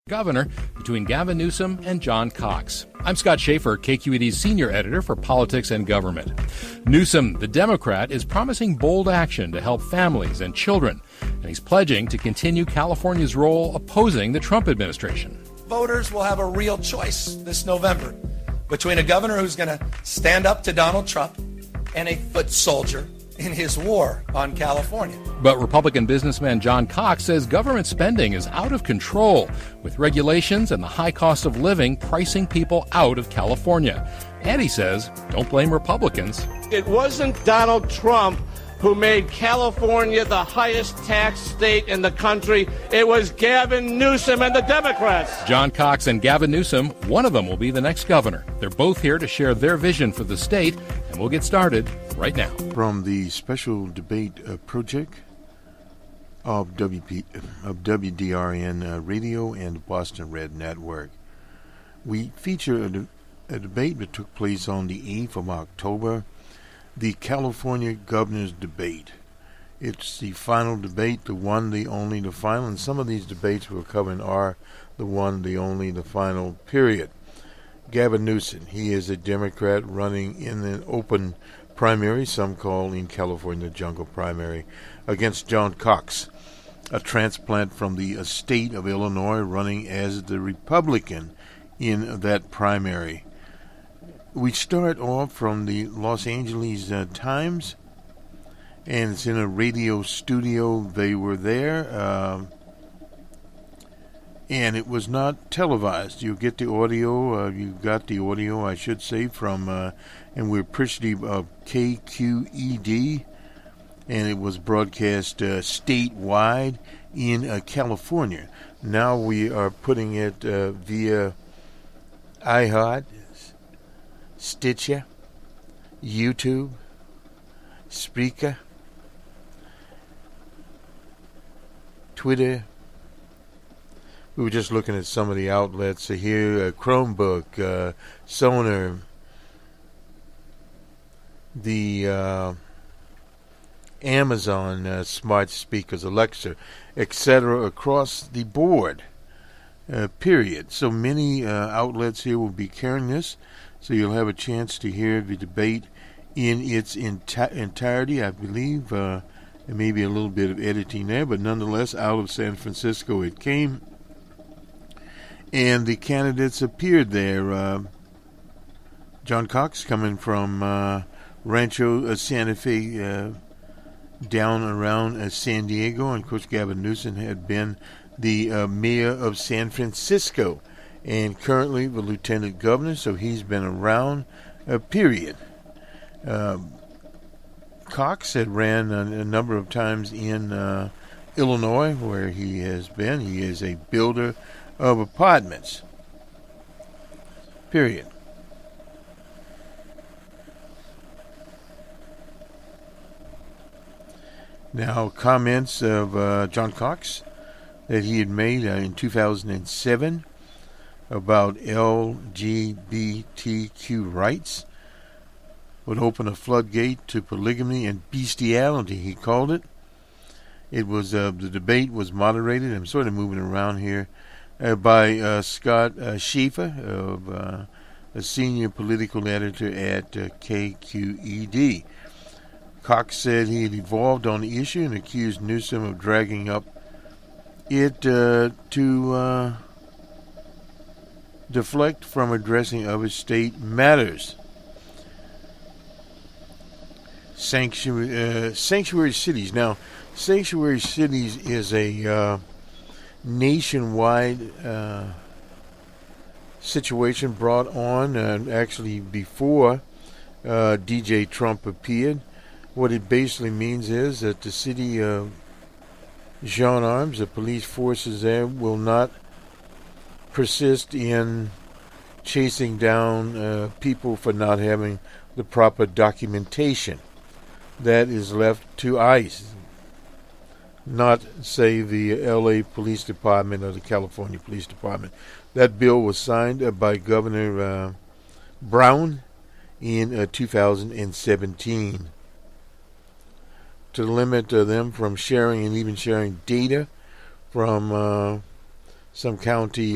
governor between Gavin Newsom and John Cox. I'm Scott Schaefer, KQED's senior editor for politics and government. Newsom, the Democrat, is promising bold action to help families and children, and he's pledging to continue California's role opposing the Trump administration. Voters will have a real choice this November between a governor who's going to stand up to Donald Trump and a foot soldier in his war on California. But Republican businessman John Cox says government spending is out of control, with regulations and the high cost of living pricing people out of California. And he says, don't blame Republicans. It wasn't Donald Trump who made California the highest tax state in the country. It was Gavin Newsom and the Democrats. John Cox and Gavin Newsom, one of them will be the next governor. They're both here to share their vision for the state, and we'll get started right now. From the special debate project of WDRN Radio and Boston Red Network, we feature a debate that took place on the 8th of October, the California Governor's Debate. It's the final debate, the one, the only, the final, and some of these debates we're covering are the one, the only, the final, period. Gavin Newsom, he is a Democrat running in an open primary, some call in California the jungle primary, against John Cox, a transplant from the state of Illinois, running as the Republican in that primary. We start off from the Los Angeles Times, and it's in a radio studio. They were there, and it was not televised. You get the audio, you got the audio, I should say, from, and we're appreciative of KQED, and it was broadcast statewide in California. Now we are putting it via iHeart, Stitcher, YouTube, Spreaker, Twitter. We were just looking at some of the outlets here, Chromebook, Sonar, the Amazon smart speakers, Alexa, etc., across the board, period. So many outlets here will be carrying this. So you'll have a chance to hear the debate in its entirety. I believe there may be a little bit of editing there, but nonetheless, out of San Francisco it came. And the candidates appeared there. John Cox coming from Rancho Santa Fe down around San Diego. And, of course, Gavin Newsom had been the mayor of San Francisco, and currently the lieutenant governor, so he's been around, period. Cox had ran a number of times in Illinois, where he has been. He is a builder of apartments, period. Now, comments of John Cox that he had made in 2007 about LGBTQ rights would open a floodgate to polygamy and bestiality, he called it. It was the debate was moderated. I'm sort of moving around here by Scott Schaefer, of a senior political editor at KQED. Cox said he had evolved on the issue and accused Newsom of dragging up it to deflect from addressing other state matters. Sanctuary cities. Now, sanctuary cities is a nationwide situation brought on actually before DJ Trump appeared. What it basically means is that the city of gendarmes, the police forces there, will not persist in chasing down people for not having the proper documentation. That is left to ICE, not, say, the L.A. Police Department or the California Police Department. That bill was signed by Governor Brown in 2017 to limit them from sharing and even sharing data from some county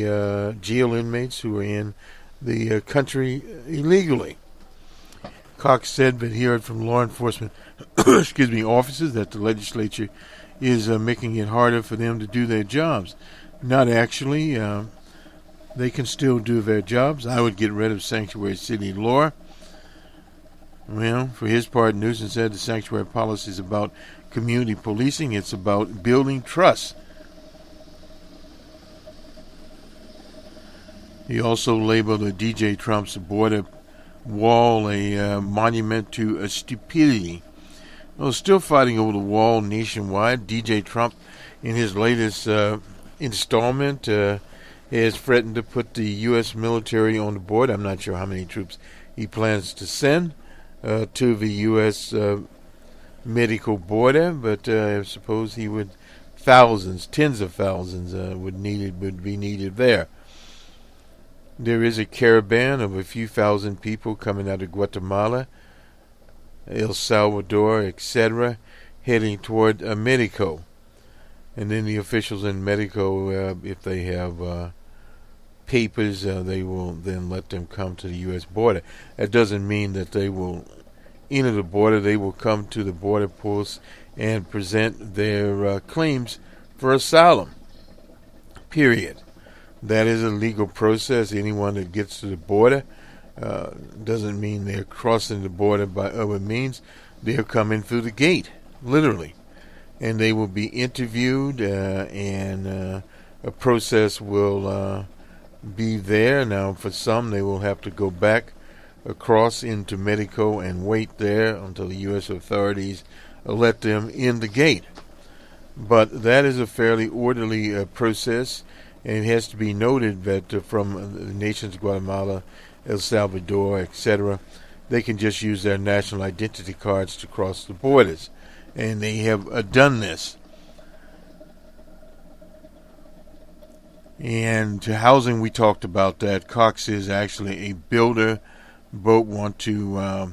jail inmates who are in the country illegally. Cox said that he heard from law enforcement officers that the legislature is making it harder for them to do their jobs. Not actually. They can still do their jobs. I would get rid of sanctuary city law. Well, for his part, Newsom said the sanctuary policy is about community policing. It's about building trust. He also labeled DJ Trump's border wall a monument to stupidity. Well, still fighting over the wall nationwide. DJ Trump, in his latest installment, has threatened to put the U.S. military on the border. I'm not sure how many troops he plans to send to the U.S. medical border, but I suppose he would thousands, tens of thousands would be needed there. There is a caravan of a few thousand people coming out of Guatemala, El Salvador, etc., heading toward Mexico. And then the officials in Mexico, if they have papers, they will then let them come to the U.S. border. That doesn't mean that they will enter the border. They will come to the border posts and present their claims for asylum. Period. That is a legal process. Anyone that gets to the border doesn't mean they're crossing the border by other means. They're coming through the gate, literally. And they will be interviewed, and a process will be there. Now, for some, they will have to go back across into Mexico and wait there until the U.S. authorities let them in the gate. But that is a fairly orderly process. And it has to be noted that from the nations Guatemala, El Salvador, etc., they can just use their national identity cards to cross the borders. And they have done this. And to housing, we talked about that. Cox is actually a builder. Both want to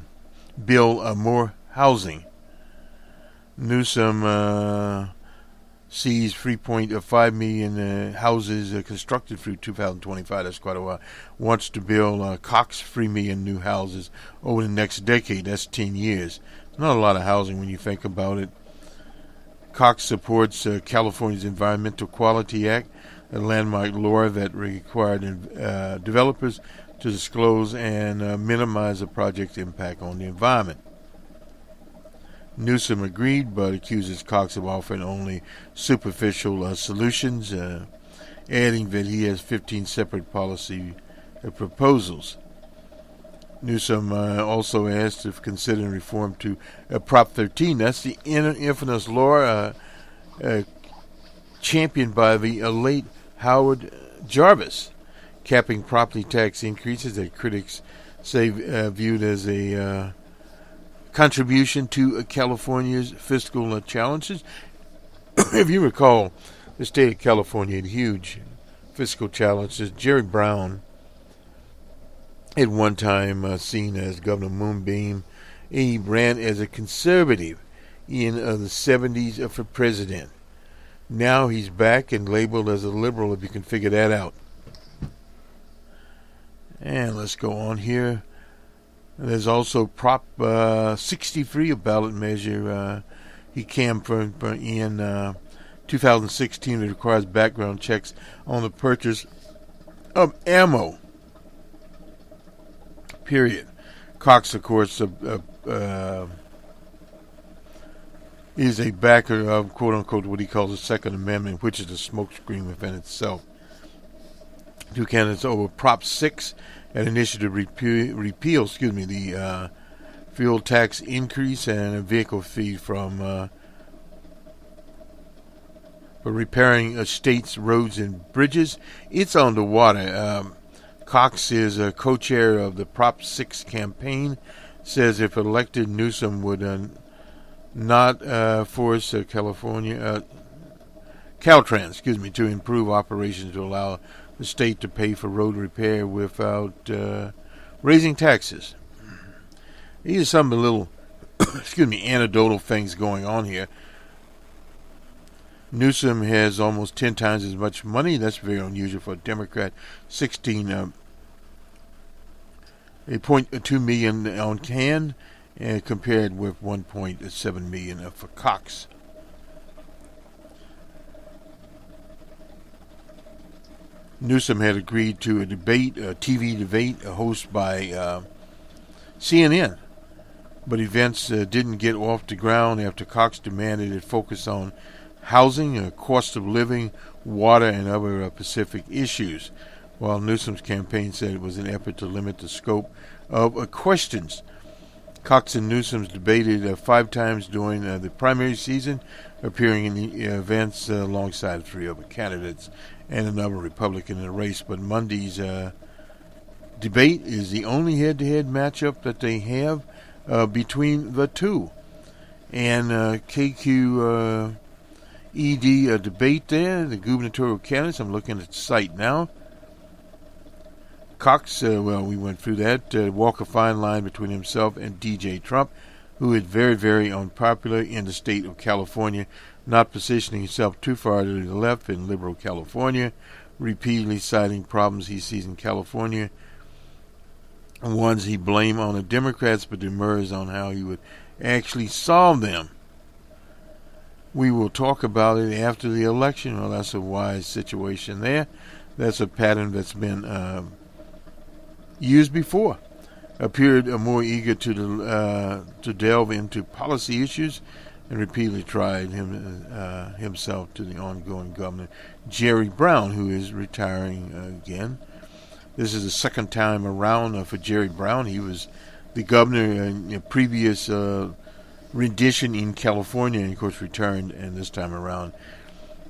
build more housing. Newsom sees 3.5 million houses constructed through 2025. That's quite a while. Wants to build Cox 3 million new houses over the next decade. That's 10 years. Not a lot of housing when you think about it. Cox supports California's Environmental Quality Act, a landmark law that required developers to disclose and minimize the project's impact on the environment. Newsom agreed, but accuses Cox of offering only superficial solutions, adding that he has 15 separate policy proposals. Newsom also asked if considering reform to Prop 13. That's the infamous law championed by the late Howard Jarvis, capping property tax increases that critics say viewed as a contribution to California's fiscal challenges. If you recall, the state of California had huge fiscal challenges. Jerry Brown, at one time seen as Governor Moonbeam, he ran as a conservative in the 70s for president. Now he's back and labeled as a liberal, if you can figure that out. And let's go on here. There's also Prop 63, a ballot measure he campaigned for in 2016 that requires background checks on the purchase of ammo. Period. Cox, of course, is a backer of, quote-unquote, what he calls the Second Amendment, which is a smokescreen within itself. Two candidates over Prop 6, an initiative repeal the fuel tax increase and a vehicle fee for repairing states' roads and bridges. It's on the water. Cox is a co-chair of the Prop 6 campaign, says if elected, Newsom would not force Caltrans, to improve operations to allow the state to pay for road repair without raising taxes. These are some little, anecdotal things going on here. Newsom has almost 10 times as much money. That's very unusual for a Democrat. 8.2 million on hand, compared with 1.7 million for Cox. Newsom had agreed to a TV debate, hosted by CNN, but events didn't get off the ground after Cox demanded it focus on housing, cost of living, water, and other Pacific issues, while Newsom's campaign said it was an effort to limit the scope of questions. Cox and Newsom debated 5 times during the primary season, appearing in the events alongside 3 other candidates and another Republican in the race. But Monday's debate is the only head-to-head matchup that they have between the two. And KQED debate there, the gubernatorial candidates. I'm looking at the site now. Cox, we went through that, walk a fine line between himself and DJ Trump, who is very, very unpopular in the state of California, not positioning himself too far to the left in liberal California, repeatedly citing problems he sees in California, ones he blames on the Democrats, but demurs on how he would actually solve them. We will talk about it after the election. Well, that's a wise situation there. That's a pattern that's been used before. Appeared more eager to delve into policy issues, and repeatedly tried himself to the ongoing governor, Jerry Brown, who is retiring again. This is the second time around for Jerry Brown. He was the governor in a previous rendition in California, and of course returned, and this time around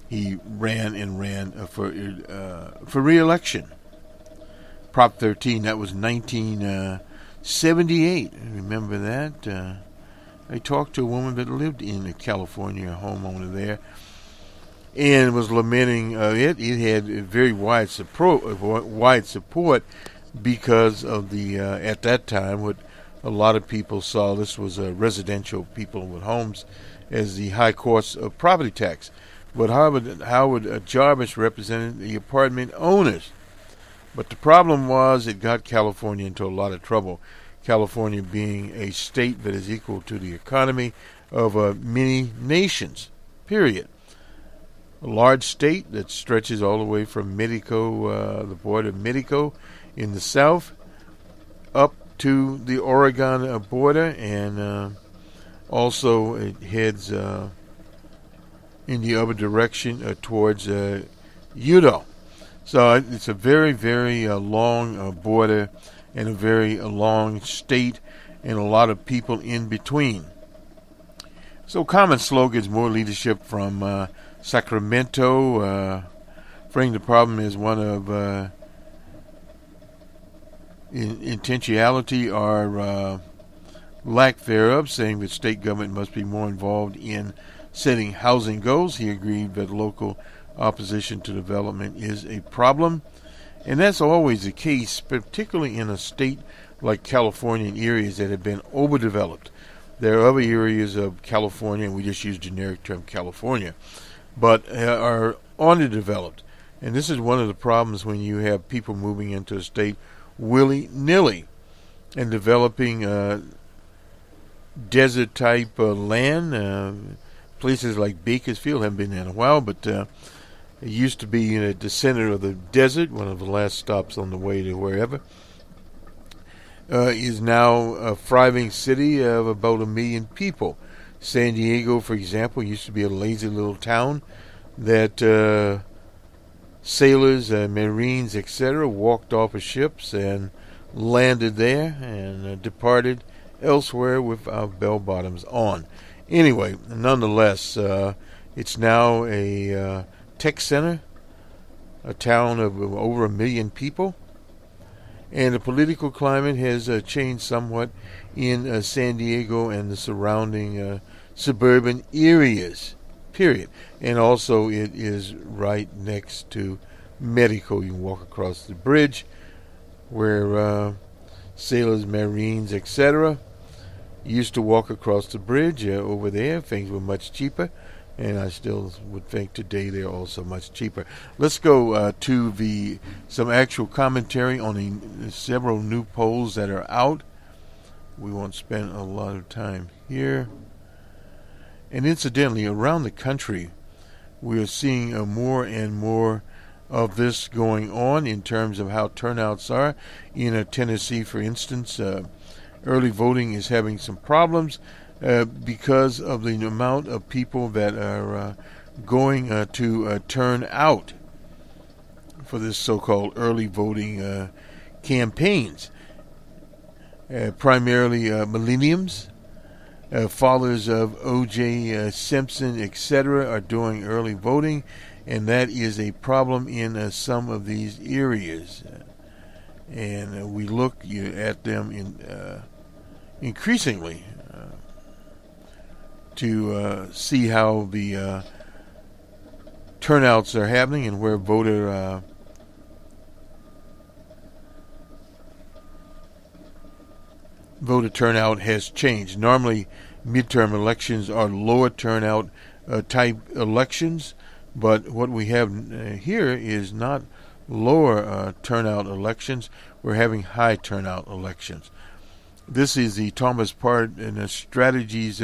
he ran for re-election. Prop 13, that was 1978. Remember that? I talked to a woman that lived in California, a homeowner there, and was lamenting it. It had very wide support because of the at that time what a lot of people saw. This was residential people with homes as the high cost of property tax. But Howard Jarvis represented the apartment owners. But the problem was it got California into a lot of trouble. California being a state that is equal to the economy of many nations, period. A large state that stretches all the way from Mexico, the border of Mexico in the south, up to the Oregon border, and also it heads in the other direction towards Utah. So it's a very, very long border and a very long state, and a lot of people in between. So common slogans, more leadership from Sacramento, framing the problem as one of intentionality or lack thereof, saying that state government must be more involved in setting housing goals. He agreed that local opposition to development is a problem. And that's always the case, particularly in a state like California, in areas that have been overdeveloped. There are other areas of California, and we just use generic term California, but are underdeveloped. And this is one of the problems when you have people moving into a state willy-nilly and developing desert-type land. Places like Bakersfield haven't been there in a while, but it used to be at the center of the desert, one of the last stops on the way to wherever. Is now a thriving city of about 1 million people. San Diego, for example, used to be a lazy little town that sailors, Marines, etc., walked off of ships and landed there and departed elsewhere without bell bottoms on. Anyway, nonetheless, it's now a tech center, a town of over 1 million people, and the political climate has changed somewhat in San Diego and the surrounding suburban areas, period. And also it is right next to Mexico. You can walk across the bridge where sailors, Marines, etc. used to walk across the bridge over there. Things were much cheaper. And I still would think today they're also much cheaper. Let's go to some actual commentary on the several new polls that are out. We won't spend a lot of time here. And incidentally, around the country, we are seeing more and more of this going on in terms of how turnouts are. In Tennessee, for instance, early voting is having some problems because of the amount of people that are going to turn out for this so-called early voting campaigns. Primarily millennials, fathers of O.J. Simpson, etc., are doing early voting, and that is a problem in some of these areas. And we look at them increasingly to see how the turnouts are happening and where voter turnout has changed. Normally, midterm elections are lower turnout type elections, but what we have here is not lower turnout elections. We're having high turnout elections. This is the Thomas Part and Strategies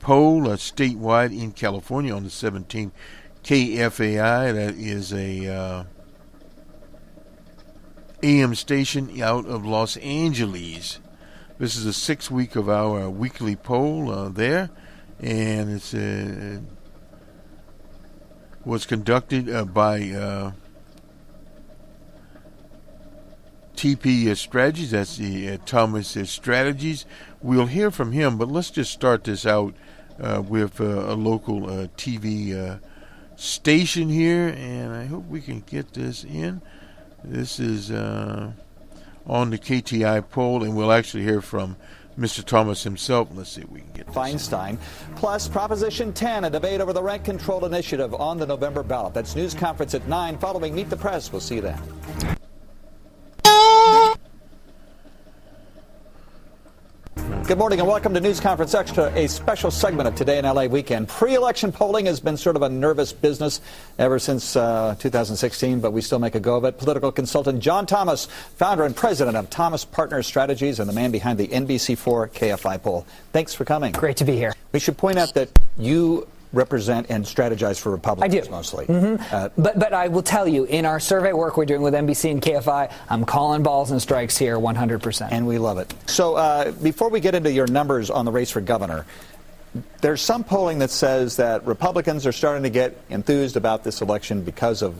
poll statewide in California on the 17th. KFAI, that is a AM station out of Los Angeles. This is the 6th week of our weekly poll there, and it's was conducted by TP Strategies. That's the Thomas Strategies. We'll hear from him, but let's just start this out with a local TV station here, and I hope we can get this in. This is on the KTI poll, and we'll actually hear from Mr. Thomas himself. Let's see if we can get this. Feinstein. Plus, Proposition 10, a debate over the rent control initiative on the November ballot. That's news conference at 9 following Meet the Press. We'll see you then. Good morning and welcome to News Conference Extra, a special segment of Today in LA Weekend. Pre-election polling has been sort of a nervous business ever since 2016, but we still make a go of it. Political consultant John Thomas, founder and president of Thomas Partners Strategies, and the man behind the NBC4 KFI poll. Thanks for coming. Great to be here. We should point out that you represent and strategize for Republicans. I do. Mostly. Mm-hmm. But I will tell you, in our survey work we're doing with NBC and KFI, I'm calling balls and strikes here 100%. And we love it. So before we get into your numbers on the race for governor, there's some polling that says that Republicans are starting to get enthused about this election because of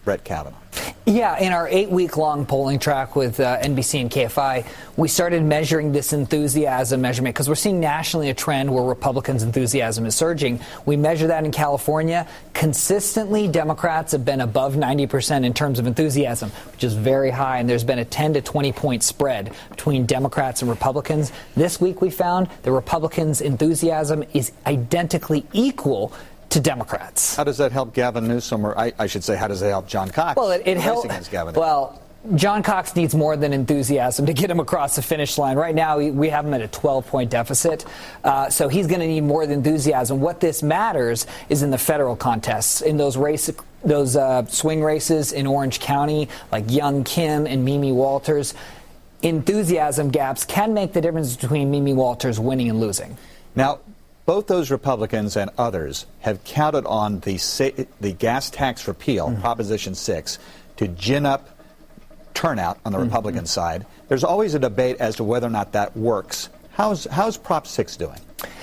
Brett Kavanaugh. Yeah, in our 8-week-long polling track with NBC and KFI, we started measuring this enthusiasm measurement because we're seeing nationally a trend where Republicans' enthusiasm is surging. We measure that in California. Consistently, Democrats have been above 90% in terms of enthusiasm, which is very high, and there's been a 10 to 20-point spread between Democrats and Republicans. This week we found the Republicans' enthusiasm is identically equal to Democrats. How does that help Gavin Newsom, or I should say, how does that help John Cox? Well, it helps against Gavin. Well, John Cox needs more than enthusiasm to get him across the finish line. Right now, we have him at a 12-point deficit, so he's going to need more than enthusiasm. What this matters is in the federal contests, in those swing races in Orange County, like Young Kim and Mimi Walters. Enthusiasm gaps can make the difference between Mimi Walters winning and losing. Now, both those Republicans and others have counted on the gas tax repeal, Proposition 6, to gin up turnout on the Republican side. There's always a debate as to whether or not that works. How's Prop 6 doing?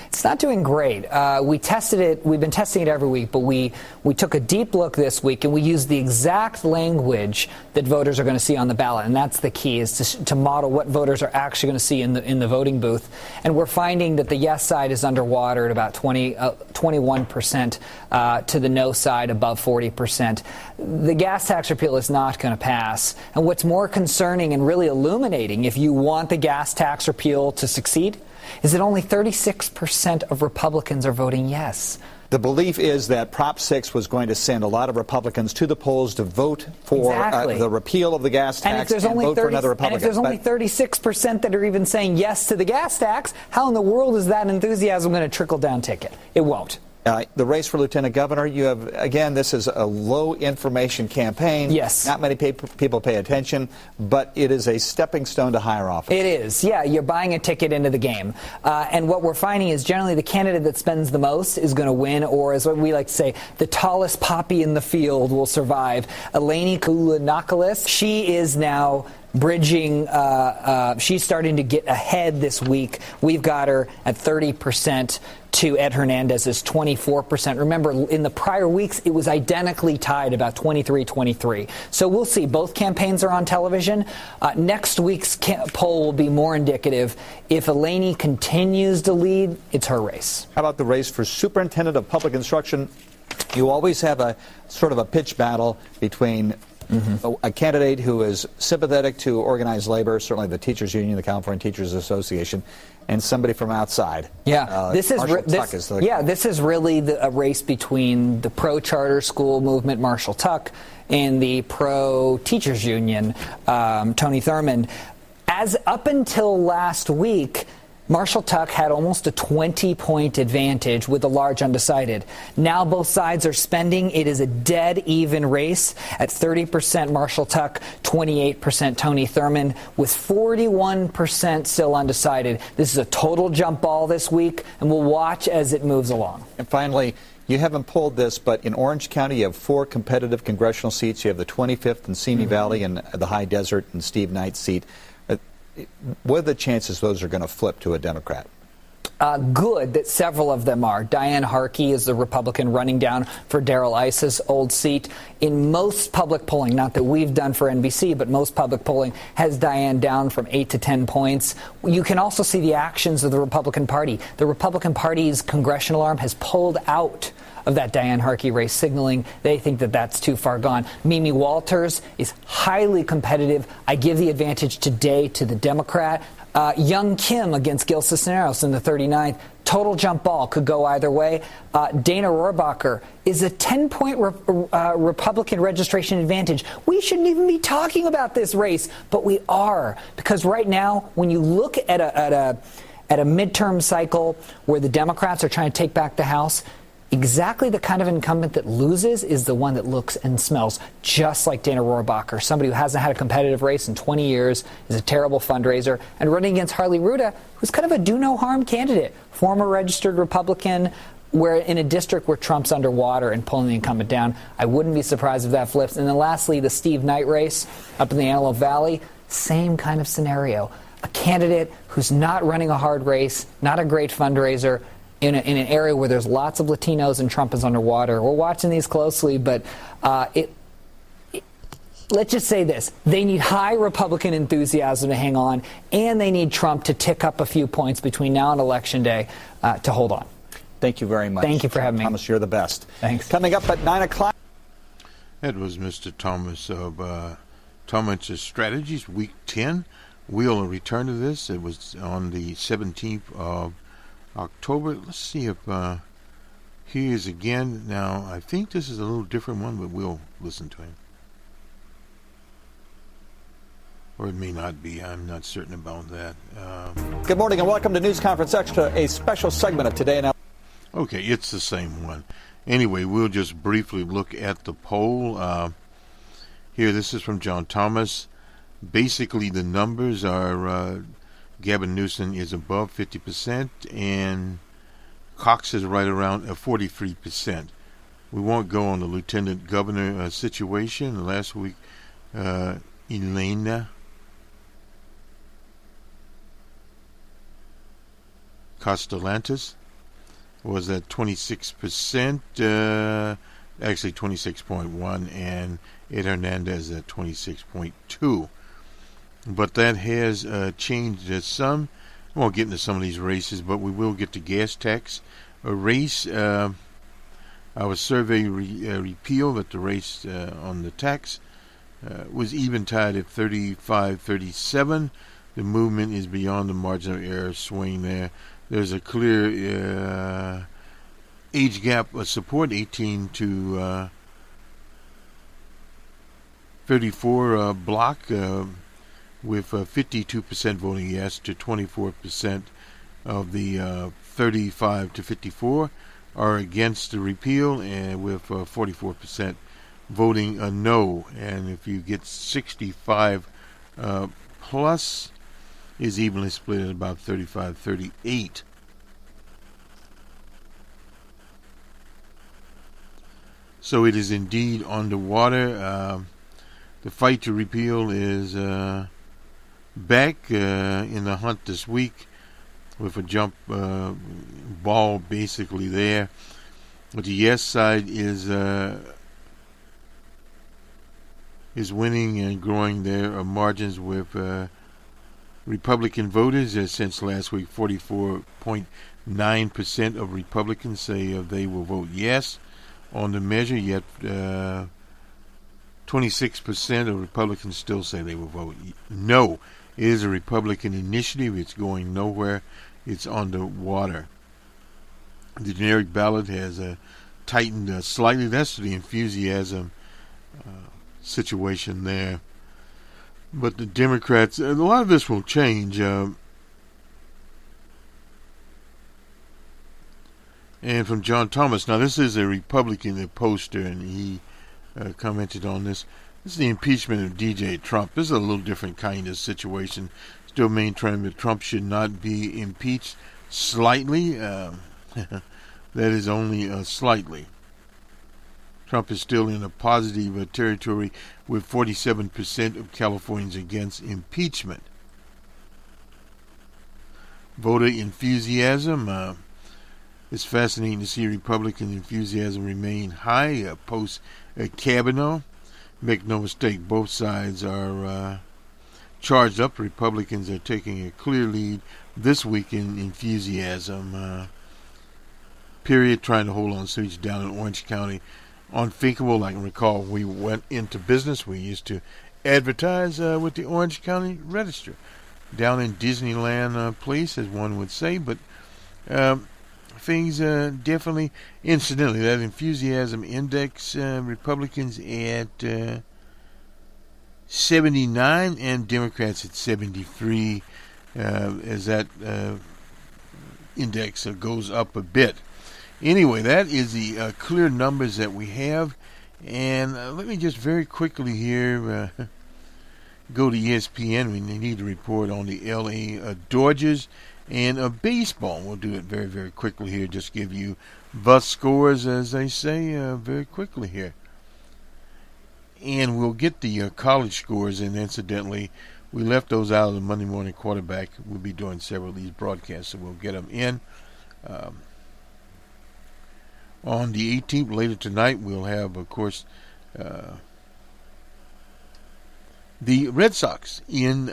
It's not doing great. We tested it. We've been testing it every week, but we took a deep look this week, and we used the exact language that voters are going to see on the ballot, and that's the key, is to model what voters are actually going to see in the voting booth. And we're finding that the yes side is underwater at about 21%, to the no side above 40%. The gas tax repeal is not going to pass. And what's more concerning and really illuminating, if you want the gas tax repeal to succeed, is that only 36% of Republicans are voting yes. The belief is that Prop 6 was going to send a lot of Republicans to the polls to vote for the repeal of the gas tax and vote for another Republican. And if there's only 36% that are even saying yes to the gas tax, how in the world is that enthusiasm going to trickle down ticket? It won't. The race for lieutenant governor, you have, again, this is a low information campaign. Yes. Not many people pay attention, but it is a stepping stone to higher office. It is. Yeah, you're buying a ticket into the game. And what we're finding is generally the candidate that spends the most is going to win, or as we like to say, the tallest poppy in the field will survive. Eleni Koulonakis, she is now bridging, she's starting to get ahead this week. We've got her at 30% to Ed Hernandez's 24%. Remember, in the prior weeks, it was identically tied, about 23-23. So we'll see. Both campaigns are on television. Next week's poll will be more indicative. If Eleni continues to lead, it's her race. How about the race for superintendent of public instruction? You always have a sort of a pitch battle between a candidate who is sympathetic to organized labor, certainly the teachers union, the California Teachers Association, and somebody from outside. Yeah, this is really a race between the pro-charter school movement, Marshall Tuck, and the pro-teachers union, Tony Thurmond. As up until last week, Marshall Tuck had almost a 20-point advantage with a large undecided. Now both sides are spending. It is a dead-even race at 30% Marshall Tuck, 28% Tony Thurmond, with 41% still undecided. This is a total jump ball this week, and we'll watch as it moves along. And finally, you haven't pulled this, but in Orange County, you have 4 competitive congressional seats. You have the 25th in Simi Valley and the High Desert and Steve Knight's seat. What are the chances those are going to flip to a Democrat? Good that several of them are. Diane Harkey is the Republican running down for Darrell Issa's old seat. In most public polling, not that we've done for NBC, but most public polling has Diane down from 8 to 10 points. You can also see the actions of the Republican Party. The Republican Party's congressional arm has pulled out of that Diane Harkey race, signaling they think that that's too far gone. Mimi Walters is highly competitive. I give the advantage today to the Democrat. Young Kim against Gil Cisneros in the 39th. Total jump ball, could go either way. Dana Rohrabacher is a 10-point Republican registration advantage. We shouldn't even be talking about this race, but we are, because right now, when you look at a midterm cycle where the Democrats are trying to take back the House, exactly the kind of incumbent that loses is the one that looks and smells just like Dana Rohrabacher, somebody who hasn't had a competitive race in 20 years, is a terrible fundraiser, and running against Harley Ruda, who's kind of a do-no-harm candidate, former registered Republican, where in a district where Trump's underwater and pulling the incumbent down. I wouldn't be surprised if that flips. And then lastly, the Steve Knight race up in the Antelope Valley, same kind of scenario. A candidate who's not running a hard race, not a great fundraiser, in an area where there's lots of Latinos and Trump is underwater. We're watching these closely, but let's just say this. They need high Republican enthusiasm to hang on, and they need Trump to tick up a few points between now and Election Day to hold on. Thank you very much. Thank you for having me. Thomas, you're the best. Thanks. Coming up at 9 o'clock. That was Mr. Thomas of Thomas' Strategies, Week 10. We'll return to this. It was on the 17th of October. Let's see if he is again. Now, I think this is a little different one, but we'll listen to him. Or it may not be. I'm not certain about that. Good morning and welcome to News Conference Extra, a special segment of Today Now. Okay, it's the same one. Anyway, we'll just briefly look at the poll. Here, this is from John Thomas. Basically, the numbers are Gavin Newsom is above 50%, and Cox is right around 43%. We won't go on the lieutenant governor situation. Last week, Elena Castelantis was at 26%, actually 26.1, and Ed Hernandez at 26.2. But that has changed some. We won't get into some of these races, but we will get to gas tax. A race, our survey repeal that the race on the tax was even tied at 35-37. The movement is beyond the margin of error swing there. There's a clear age gap of support, 18 to 34 block, with 52% voting yes to 24% of the 35 to 54. are against the repeal, and with 44% voting no. And if you get 65 plus, is evenly split at about 35-38. So it is indeed underwater. The fight to repeal is back in the hunt this week, with a jump ball basically there. But the yes side is winning and growing their margins with Republican voters. Since last week, 44.9% of Republicans say they will vote yes on the measure, yet 26% of Republicans still say they will vote no. It is a Republican initiative. It's going nowhere. It's underwater. The generic ballot has tightened slightly. That's the enthusiasm situation there. But the Democrats, a lot of this will change. And from John Thomas, now this is a Republican poster, and he commented on this. This is the impeachment of DJ Trump. This is a little different kind of situation. Still maintaining that Trump should not be impeached slightly. That is only slightly. Trump is still in a positive territory with 47% of Californians against impeachment. Voter enthusiasm. It's fascinating to see Republican enthusiasm remain high post Kavanaugh. Make no mistake, both sides are charged up. Republicans are taking a clear lead this week in enthusiasm. Period. Trying to hold on seats down in Orange County. Unthinkable. I can recall we went into business. We used to advertise with the Orange County Register down in Disneyland Place, as one would say. But things definitely, incidentally, that enthusiasm index, Republicans at 79 and Democrats at 73, as that index goes up a bit. Anyway, that is the clear numbers that we have. And let me just very quickly here go to ESPN. We need to report on the LA Dodgers and baseball. We'll do it very, very quickly here. Just give you the scores, as they say, very quickly here. And we'll get the college scores. And incidentally, we left those out of the Monday Morning Quarterback. We'll be doing several of these broadcasts, so we'll get them in. On the 18th, later tonight, we'll have, of course, the Red Sox in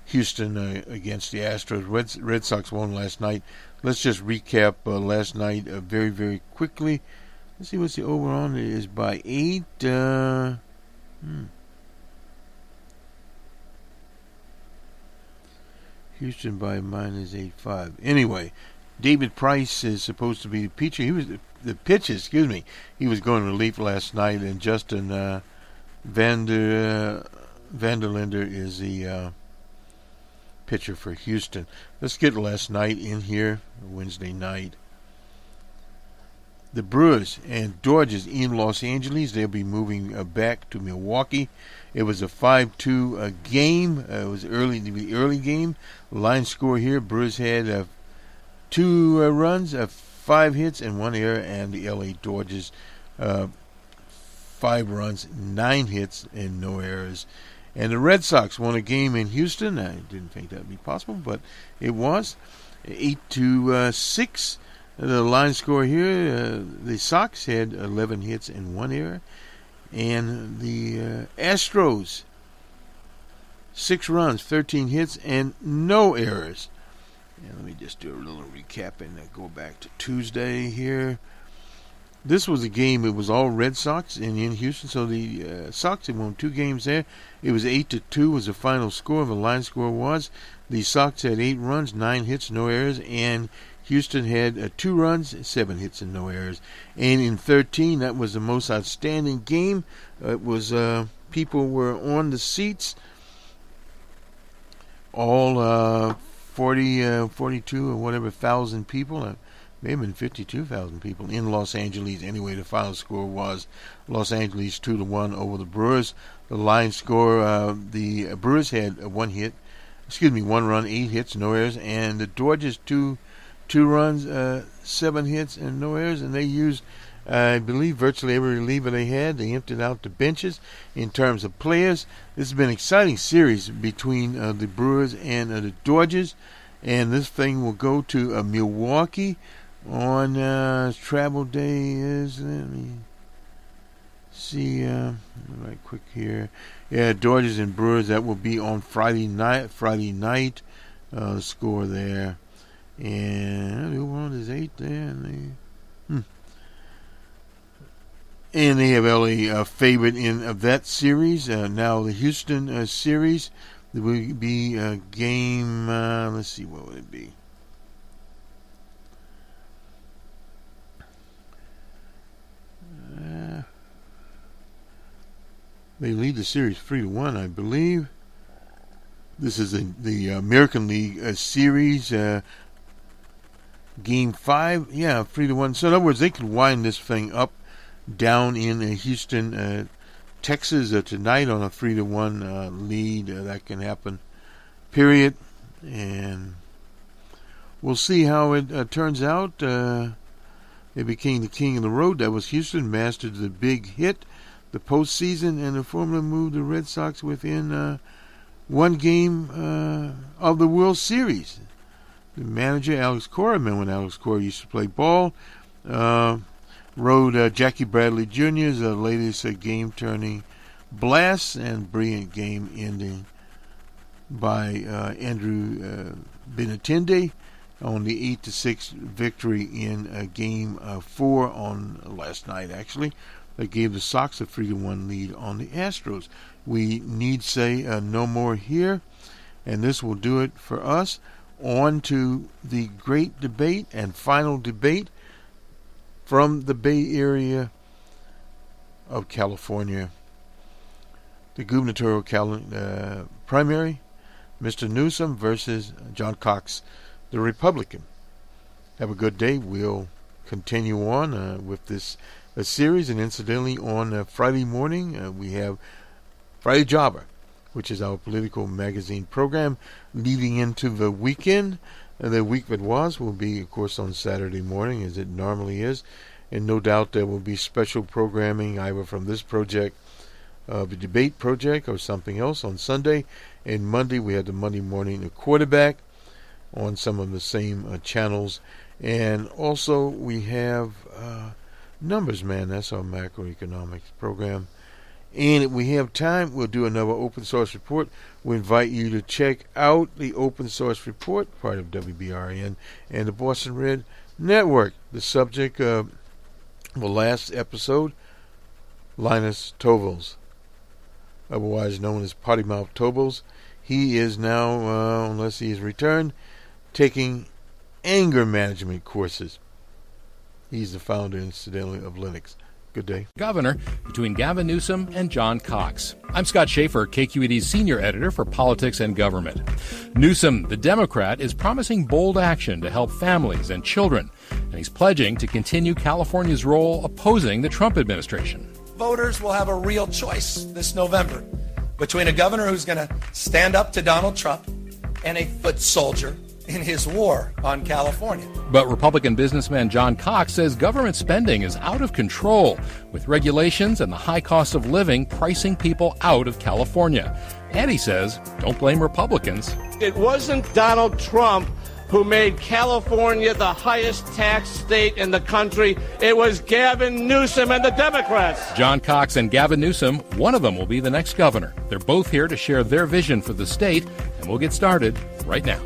Houston against the Astros. Red Sox won last night. Let's just recap last night very, very quickly. Let's see what's the over on. It is by 8. Houston by -8.5. Anyway, David Price is supposed to be the pitcher. He was the pitcher. Excuse me. He was going relief last night, and Justin Vanderlinder is the pitcher for Houston. Let's get last night in here, Wednesday night. The Brewers and Dodgers in Los Angeles. They'll be moving back to Milwaukee. It was a 5-2 game. It was the early game. Line score here: Brewers had 2 runs, 5 hits, and 1 error, and the LA Dodgers 5 runs, 9 hits, and no errors. And the Red Sox won a game in Houston. I didn't think that would be possible, but it was 8-6. The line score here: the Sox had 11 hits and 1 error, and the Astros 6 runs, 13 hits, and no errors. And let me just do a little recap and go back to Tuesday here. This was a game, it was all Red Sox in Houston, so the Sox had won 2 games there. It was 8-2 was the final score. The line score was the Sox had 8 runs, 9 hits, no errors, and Houston had 2 runs, 7 hits, and no errors. And in 13, that was the most outstanding game. It was people were on the seats, all 42 or whatever thousand people. may have been 52,000 people in Los Angeles. Anyway, the final score was Los Angeles 2-1 over the Brewers. The line score, the Brewers had one run, 8 hits, no errors, and the Dodgers two runs, 7 hits and no errors, and they used, I believe, virtually every reliever they had. They emptied out the benches. In terms of players, this has been an exciting series between the Brewers and the Dodgers, and this thing will go to Milwaukee on travel day is, let me see, right quick here. Yeah, Dodgers and Brewers, that will be on Friday night, the score there. And the one is 8 there, and they have LA favorite in that series. Now the Houston series, there will be a game. Let's see, what would it be? They lead the series 3-1, I believe. This is the American League series, game 5. Yeah, 3-1. So in other words, they could wind this thing up down in Houston, Texas tonight on a 3-1 lead. That can happen, period. And we'll see how it turns out. They became the king of the road. That was Houston, mastered the big hit, the postseason, and the formula moved the Red Sox within one game of the World Series. The manager, Alex Cora, remember when Alex Cora used to play ball, rode Jackie Bradley Jr.'s latest game-turning blast and brilliant game ending by Andrew Benintendi on the 8-6 victory in Game 4 on last night, actually. That gave the Sox a 3-1 lead on the Astros. We need say no more here, and this will do it for us. On to the great debate and final debate from the Bay Area of California. The gubernatorial primary, Mr. Newsom versus John Cox, the Republican. Have a good day. We'll continue on with this series, and incidentally on Friday morning we have Friday Jobber, which is our political magazine program leading into the weekend. The week that was will be, of course, on Saturday morning, as it normally is, and no doubt there will be special programming either from this project, the debate project, or something else on Sunday. And Monday we had the Monday morning the quarterback on some of the same channels, and also we have Numbers Man. That's our macroeconomics program. And if we have time, we'll do another open source report. We invite you to check out the open source report, part of WBRN and the Boston Red Network. The subject of the last episode, Linus Torvalds, otherwise known as Potty Mouth Torvalds. He is now, unless he is returned, taking anger management courses. He's the founder, incidentally, of Linux. Good day. Governor between Gavin Newsom and John Cox. I'm Scott Schaefer, KQED's senior editor for politics and government. Newsom, the Democrat, is promising bold action to help families and children, and he's pledging to continue California's role opposing the Trump administration. Voters will have a real choice this November between a governor who's going to stand up to Donald Trump and a foot soldier in his war on California. But Republican businessman John Cox says government spending is out of control, with regulations and the high cost of living pricing people out of California. And he says, don't blame Republicans. It wasn't Donald Trump who made California the highest tax state in the country. It was Gavin Newsom and the Democrats. John Cox and Gavin Newsom, one of them will be the next governor. They're both here to share their vision for the state, and we'll get started right now.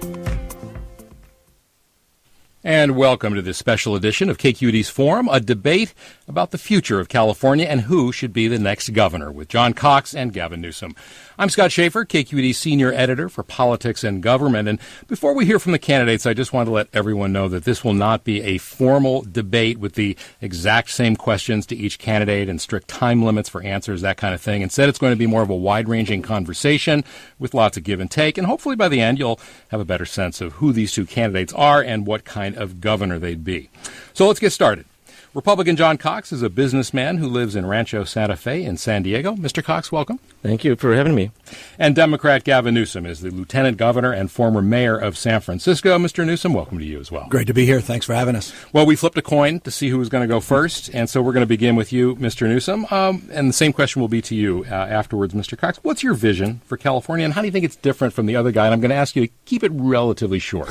And welcome to this special edition of KQED's Forum, a debate about the future of California and who should be the next governor, with John Cox and Gavin Newsom. I'm Scott Schaefer, KQED's senior editor for politics and government. And before we hear from the candidates, I just want to let everyone know that this will not be a formal debate with the exact same questions to each candidate and strict time limits for answers, that kind of thing. Instead, it's going to be more of a wide-ranging conversation with lots of give and take. And hopefully by the end, you'll have a better sense of who these two candidates are and what kind kind of governor they'd be. So let's get started. Republican John Cox is a businessman who lives in Rancho Santa Fe in San Diego. Mr. Cox, welcome. Thank you for having me. And Democrat Gavin Newsom is the lieutenant governor and former mayor of San Francisco. Mr. Newsom, welcome to you as well. Great to be here. Thanks for having us. Well, we flipped a coin to see who was going to go first, and so we're going to begin with you, Mr. Newsom. And the same question will be to you afterwards, Mr. Cox. What's your vision for California, and how do you think it's different from the other guy? And I'm going to ask you to keep it relatively short.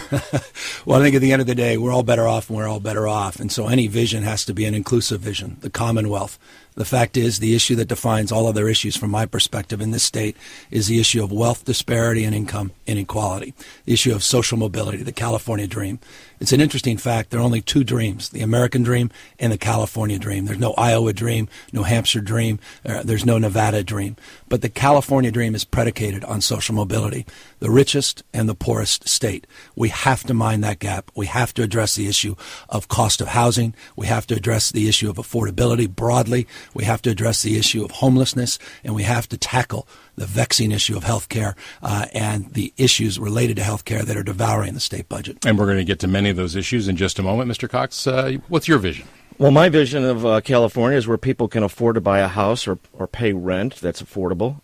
Well, I think at the end of the day, we're all better off when we're all better off. And so any vision has to be an inclusive vision, the Commonwealth. The fact is, the issue that defines all other issues from my perspective in this state is the issue of wealth disparity and income inequality, the issue of social mobility, the California dream. It's an interesting fact. There are only two dreams, the American dream and the California dream. There's no Iowa dream, no Hampshire dream, there's no Nevada dream. But the California dream is predicated on social mobility, the richest and the poorest state. We have to mind that gap. We have to address the issue of cost of housing. We have to address the issue of affordability broadly. We have to address the issue of homelessness, and we have to tackle the vexing issue of health care and the issues related to health care that are devouring the state budget. And we're going to get to many of those issues in just a moment. Mr. Cox, what's your vision? Well, my vision of California is where people can afford to buy a house or pay rent that's affordable.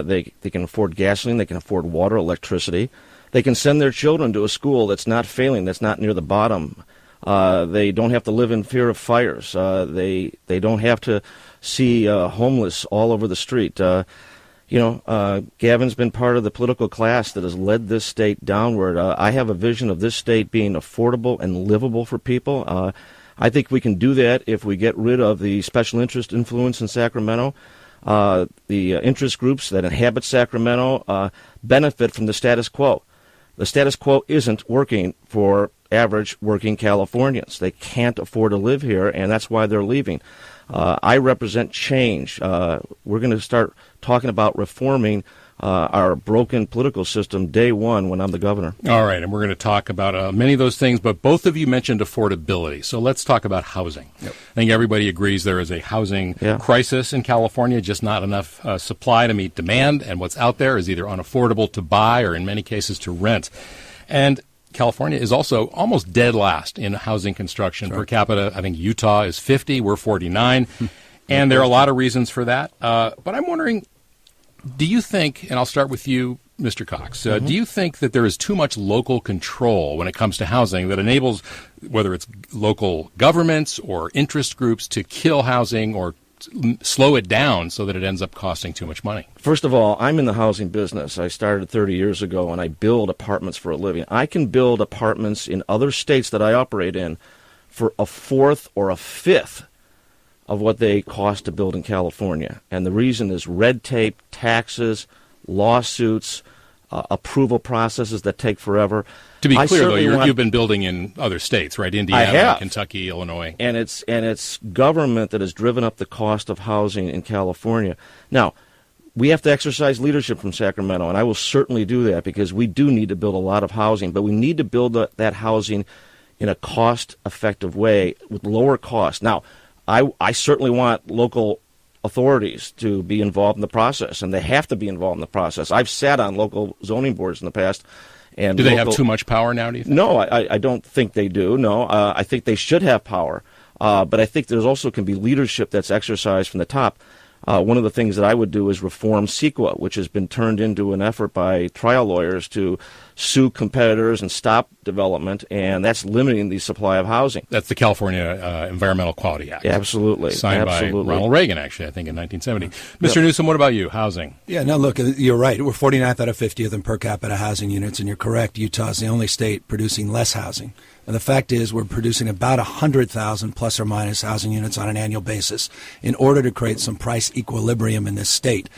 They can afford gasoline, they can afford water, electricity. They can send their children to a school that's not failing, that's not near the bottom. They don't have to live in fear of fires. They don't have to see homeless all over the street. Gavin's been part of the political class that has led this state downward. I have a vision of this state being affordable and livable for people. I think we can do that if we get rid of the special interest influence in Sacramento. The interest groups that inhabit Sacramento benefit from the status quo. The status quo isn't working for average working Californians. They can't afford to live here, and that's why they're leaving. I represent change. We're going to start talking about reforming our broken political system day one when I'm the governor. All right, and we're going to talk about many of those things, but both of you mentioned affordability. So let's talk about housing. Yep. I think everybody agrees there is a housing crisis in California, just not enough supply to meet demand, and what's out there is either unaffordable to buy or in many cases to rent. And California is also almost dead last in housing construction per capita. I think Utah is 50, we're 49, and there are a lot of reasons for that. But I'm wondering, do you think, and I'll start with you, Mr. Cox, do you think that there is too much local control when it comes to housing that enables, whether it's local governments or interest groups, to kill housing or slow it down so that it ends up costing too much money? First of all, I'm in the housing business. I started 30 years ago, and I build apartments for a living. I can build apartments in other states that I operate in for a fourth or a fifth of what they cost to build in California. And the reason is red tape, taxes, lawsuits, approval processes that take forever. To be clear, though, you've been building in other states, right? Indiana, Kentucky, Illinois. And it's government that has driven up the cost of housing in California. Now, we have to exercise leadership from Sacramento, and I will certainly do that because we do need to build a lot of housing, but we need to build that housing in a cost-effective way with lower cost. Now, I certainly want local authorities to be involved in the process, and they have to be involved in the process. I've sat on local zoning boards in the past. And do they have too much power now, do you think? No, I don't think they do. No, I think they should have power. But I think there's also can be leadership that's exercised from the top. One of the things that I would do is reform CEQA, which has been turned into an effort by trial lawyers to sue competitors and stop development, and that's limiting the supply of housing. That's the California Environmental Quality Act. Absolutely. Signed by Ronald Reagan, actually, I think, in 1970. Mr. Newsom, what about you? Housing? Yeah, no, look, you're right. We're 49th out of 50th in per capita housing units, and you're correct. Utah is the only state producing less housing. And the fact is we're producing about 100,000 plus or minus housing units on an annual basis in order to create some price equilibrium in this state.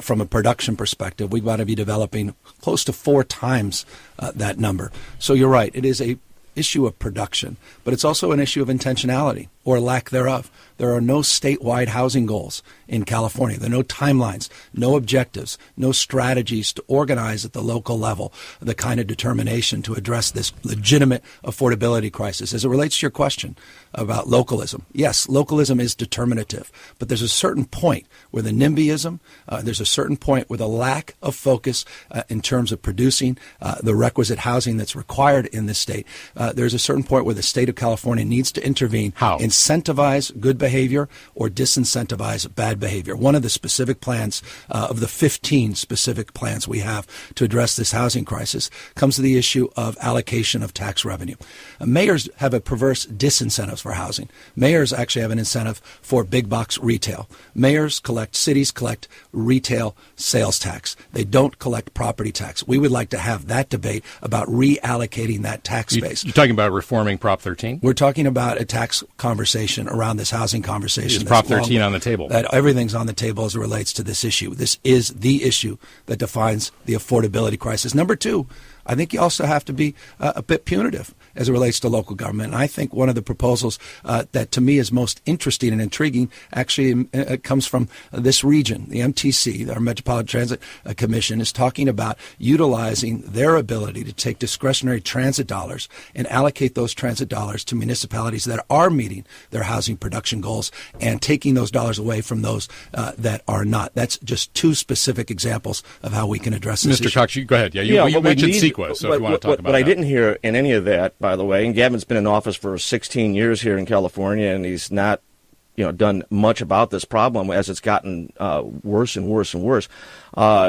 From a production perspective, we've got to be developing close to 4 times that number. So you're right. It is a issue of production, but it's also an issue of intentionality or lack thereof. There are no statewide housing goals in California. There are no timelines, no objectives, no strategies to organize at the local level the kind of determination to address this legitimate affordability crisis. As it relates to your question about localism, yes, localism is determinative, but there's a certain point where the NIMBYism, there's a certain point where the lack of focus in terms of producing the requisite housing that's required in this state there's a certain point where the state of California needs to intervene. How? Incentivize good behavior or disincentivize bad behavior. One of the specific plans of the 15 specific plans we have to address this housing crisis comes to the issue of allocation of tax revenue. Mayors have a perverse disincentives for housing. Mayors actually have an incentive for big box retail. Cities collect retail sales tax. They don't collect property tax. We would like to have that debate about reallocating that tax base. You're talking about reforming Prop 13? We're talking about a tax conversation around this housing conversation. Is Prop 13 on the table? That everything's on the table as it relates to this issue. This is the issue that defines the affordability crisis. Number two, I think you also have to be a bit punitive as it relates to local government. And I think one of the proposals that to me is most interesting and intriguing actually comes from this region. The MTC, our Metropolitan Transit Commission, is talking about utilizing their ability to take discretionary transit dollars and allocate those transit dollars to municipalities that are meeting their housing production goals and taking those dollars away from those that are not. That's just two specific examples of how we can address this issue. Mr. Cox, go ahead. You mentioned CEQA, so if you want to talk about that. What I didn't hear in any of that, by the way, and Gavin's been in office for 16 years here in California, and he's not done much about this problem as it's gotten worse and worse and worse.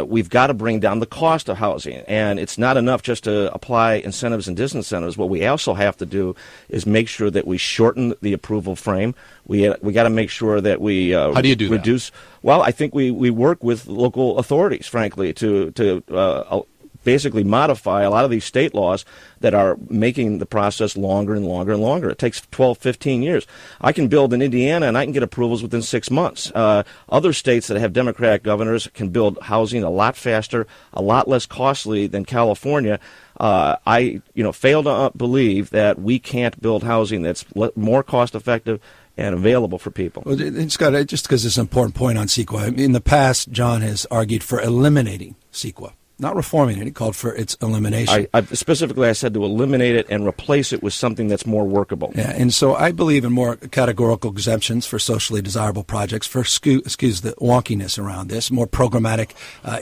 We've got to bring down the cost of housing, and it's not enough just to apply incentives and disincentives. What we also have to do is make sure that we shorten the approval frame. We got to make sure that we how do you do reduce. That? Well, I think we work with local authorities, frankly, to basically modify a lot of these state laws that are making the process longer and longer and longer. It takes 12, 15 years. I can build in Indiana and I can get approvals within 6 months. Other states that have Democratic governors can build housing a lot faster, a lot less costly than California. I fail to believe that we can't build housing that's more cost effective and available for people. Well, Scott, just because it's an important point on CEQA, in the past, John has argued for eliminating CEQA. Not reforming it. He called for its elimination. Specifically, I said to eliminate it and replace it with something that's more workable. Yeah, and so I believe in more categorical exemptions for socially desirable projects, for excuse the wonkiness around this, more programmatic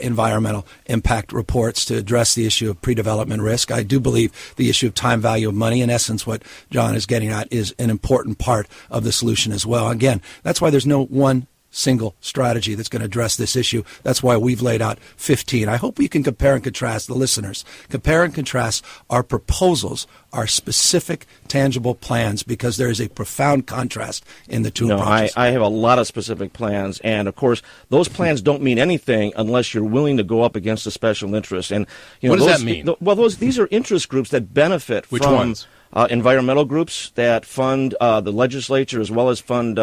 environmental impact reports to address the issue of pre-development risk. I do believe the issue of time value of money, in essence, what John is getting at, is an important part of the solution as well. Again, that's why there's no one single strategy that's going to address this issue. That's why we've laid out 15. I hope we can compare and contrast, the listeners, compare and contrast our proposals, our specific, tangible plans, because there is a profound contrast in the two approaches. I have a lot of specific plans, and of course, those plans don't mean anything unless you're willing to go up against a special interest. And what does that mean? These are interest groups that benefit Which from ones? Environmental groups that fund the legislature as well as fund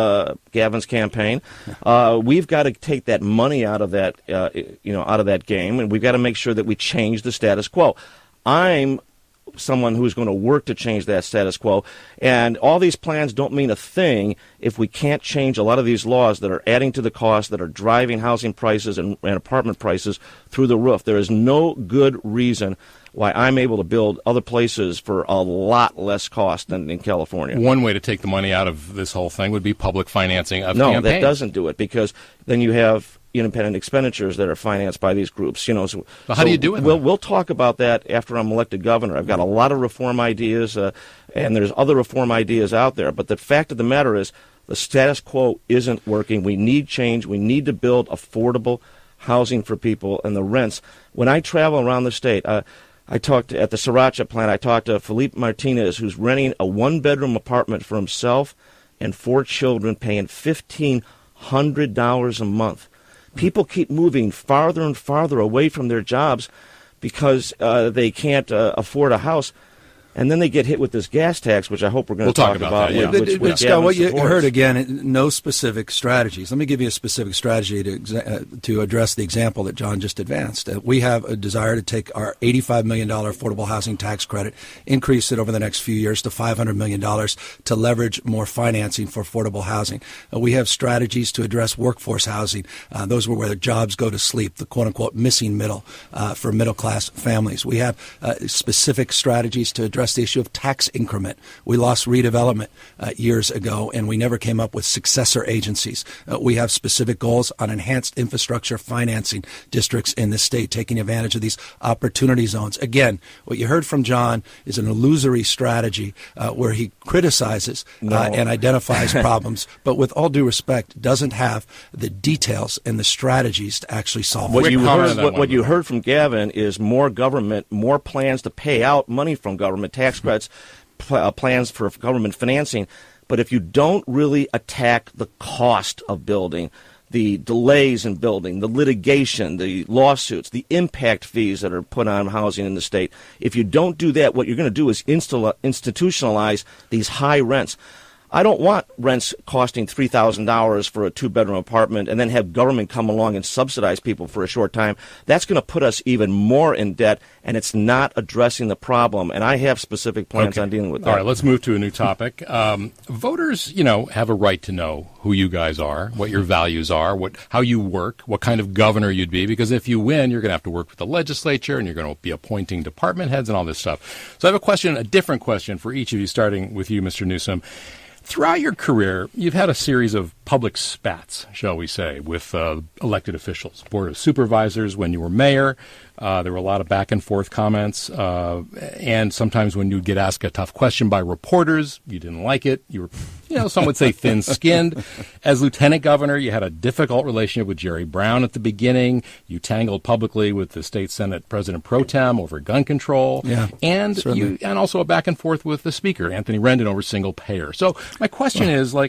Gavin's campaign. We've got to take that money out of that, out of that game, and we've got to make sure that we change the status quo. I'm someone who's going to work to change that status quo, and all these plans don't mean a thing if we can't change a lot of these laws that are adding to the cost, that are driving housing prices and apartment prices through the roof. There is no good reason why I'm able to build other places for a lot less cost than in California. One way to take the money out of this whole thing would be public financing of campaigns. campaigns. That doesn't do it, because then you have independent expenditures that are financed by these groups. So how do you do it? We'll talk about that after I'm elected governor. I've got a lot of reform ideas, and there's other reform ideas out there. But the fact of the matter is, the status quo isn't working. We need change. We need to build affordable housing for people, and the rents. When I travel around the state, I talked at the Sriracha plant. I talked to Felipe Martinez, who's renting a one-bedroom apartment for himself and 4 children, paying $1,500 a month. People keep moving farther and farther away from their jobs because they can't afford a house. And then they get hit with this gas tax, which I hope we're going to talk about. That, yeah. Scott, what you heard again, no specific strategies. Let me give you a specific strategy to address the example that John just advanced. We have a desire to take our $85 million affordable housing tax credit, increase it over the next few years to $500 million to leverage more financing for affordable housing. We have strategies to address workforce housing. Those were where the jobs go to sleep, the quote-unquote missing middle for middle-class families. We have specific strategies to address address the issue of tax increment. We lost redevelopment years ago, and we never came up with successor agencies. We have specific goals on enhanced infrastructure financing districts in the state, taking advantage of these opportunity zones. Again, what you heard from John is an illusory strategy where he criticizes and identifies problems, but with all due respect, doesn't have the details and the strategies to actually solve What it. you heard from Gavin is more government, more plans to pay out money from government, tax credits, plans for government financing. But if you don't really attack the cost of building, the delays in building, the litigation, the lawsuits, the impact fees that are put on housing in the state, if you don't do that, what you're going to do is institutionalize these high rents. I don't want rents costing $3,000 for a two-bedroom apartment and then have government come along and subsidize people for a short time. That's going to put us even more in debt, and it's not addressing the problem. And I have specific plans on dealing with that. All right, let's move to a new topic. Voters, have a right to know who you guys are, what your values are, how you work, what kind of governor you'd be, because if you win, you're going to have to work with the legislature, and you're going to be appointing department heads and all this stuff. So I have a different question for each of you, starting with you, Mr. Newsom. Throughout your career, you've had a series of public spats, shall we say, with elected officials, Board of Supervisors when you were mayor. There were a lot of back and forth comments, and sometimes when you'd get asked a tough question by reporters, you didn't like it. You were, some would say thin-skinned. As lieutenant governor, you had a difficult relationship with Jerry Brown at the beginning. You tangled publicly with the state Senate President Pro Tem over gun control, and also a back and forth with the Speaker, Anthony Rendon, over single payer. So my question is, what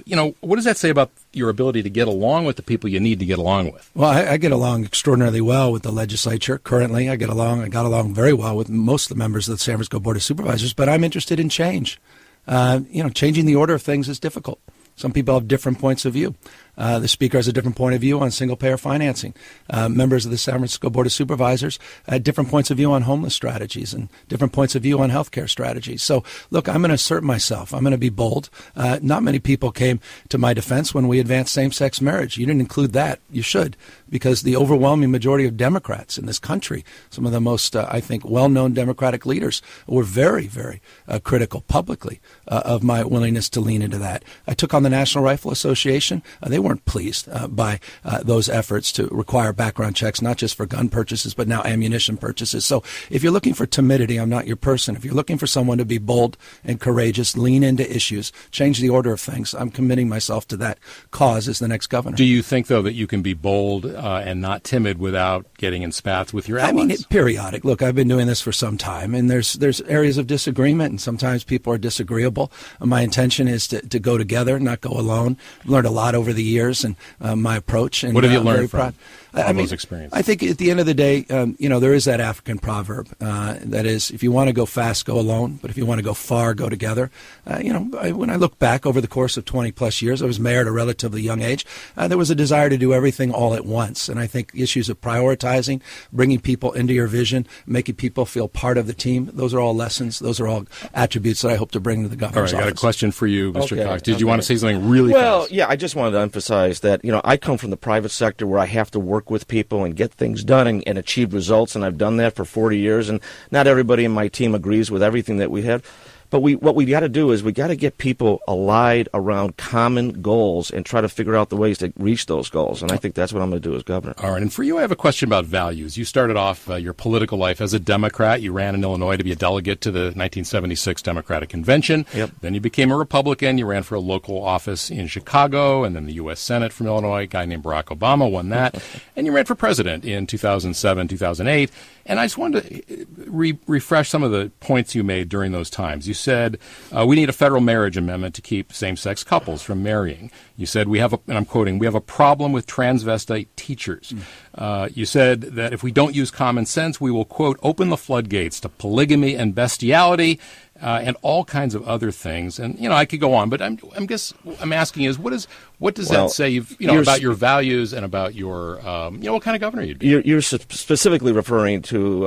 does that say about your ability to get along with the people you need to get along with? Well, I get along extraordinarily well with the legislature. Currently, I got along very well with most of the members of the San Francisco Board of Supervisors, but I'm interested in change. Changing the order of things is difficult. Some people have different points of view. The Speaker has a different point of view on single-payer financing. Members of the San Francisco Board of Supervisors had different points of view on homeless strategies and different points of view on health care strategies. So, look, I'm going to assert myself. I'm going to be bold. Not many people came to my defense when we advanced same-sex marriage. You didn't include that. You should, because the overwhelming majority of Democrats in this country, some of the most, I think, well-known Democratic leaders, were very, very critical publicly of my willingness to lean into that. I took on the National Rifle Association. They weren't pleased by those efforts to require background checks, not just for gun purchases, but now ammunition purchases. So if you're looking for timidity, I'm not your person. If you're looking for someone to be bold and courageous, lean into issues, change the order of things, I'm committing myself to that cause as the next governor. Do you think, though, that you can be bold and not timid without getting in spats with your allies? I mean, periodic. Look, I've been doing this for some time, and there's areas of disagreement, and sometimes people are disagreeable. My intention is to go together, not go alone. I've learned a lot over the years and my approach. And what have you learned from those experiences? I think at the end of the day, there is that African proverb that is, if you want to go fast, go alone, but if you want to go far, go together. When I look back over the course of 20 plus years, I was mayor at a relatively young age. There was a desire to do everything all at once, and I think issues of prioritizing, bringing people into your vision, making people feel part of the team, those are all lessons. Those are all attributes that I hope to bring to the governor's office. All right, I got a question for you, Mr. Cox. Did you want to say something really fast? Well, yeah, I just wanted to emphasize that, I come from the private sector where I have to work with people and get things done and achieve results, and I've done that for 40 years, and not everybody in my team agrees with everything that we have. But what we got to do is we got to get people allied around common goals and try to figure out the ways to reach those goals. And I think that's what I'm going to do as governor. All right. And for you, I have a question about values. You started off your political life as a Democrat. You ran in Illinois to be a delegate to the 1976 Democratic Convention. Yep. Then you became a Republican. You ran for a local office in Chicago and then the U.S. Senate from Illinois. A guy named Barack Obama won that. And you ran for president in 2007, 2008. And I just wanted to refresh some of the points you made during those times. You said we need a federal marriage amendment to keep same-sex couples from marrying. You said and I'm quoting, we have a problem with transvestite teachers. You said that if we don't use common sense, we will, quote, open the floodgates to polygamy and bestiality and all kinds of other things. And, I could go on, but I'm asking is what does that say about your values and about your, what kind of governor you'd be? You're specifically referring to,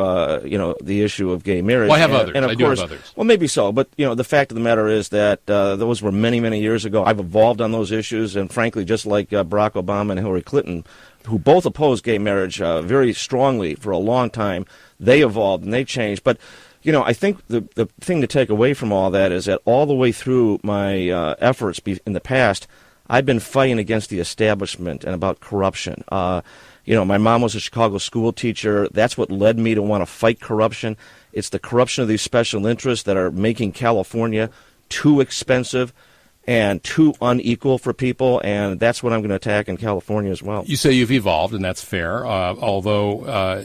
the issue of gay marriage. Well, I have others. And of course, have others. Well, maybe so. But, the fact of the matter is that those were many, many years ago. I've evolved on those issues. And frankly, just like Barack Obama and Hillary Clinton, who both opposed gay marriage very strongly for a long time, they evolved and they changed. But, I think the thing to take away from all that is that all the way through my efforts in the past, I've been fighting against the establishment and about corruption. My mom was a Chicago school teacher. That's what led me to want to fight corruption. It's the corruption of these special interests that are making California too expensive and too unequal for people, and that's what I'm going to attack in California as well. You say you've evolved, and that's fair, although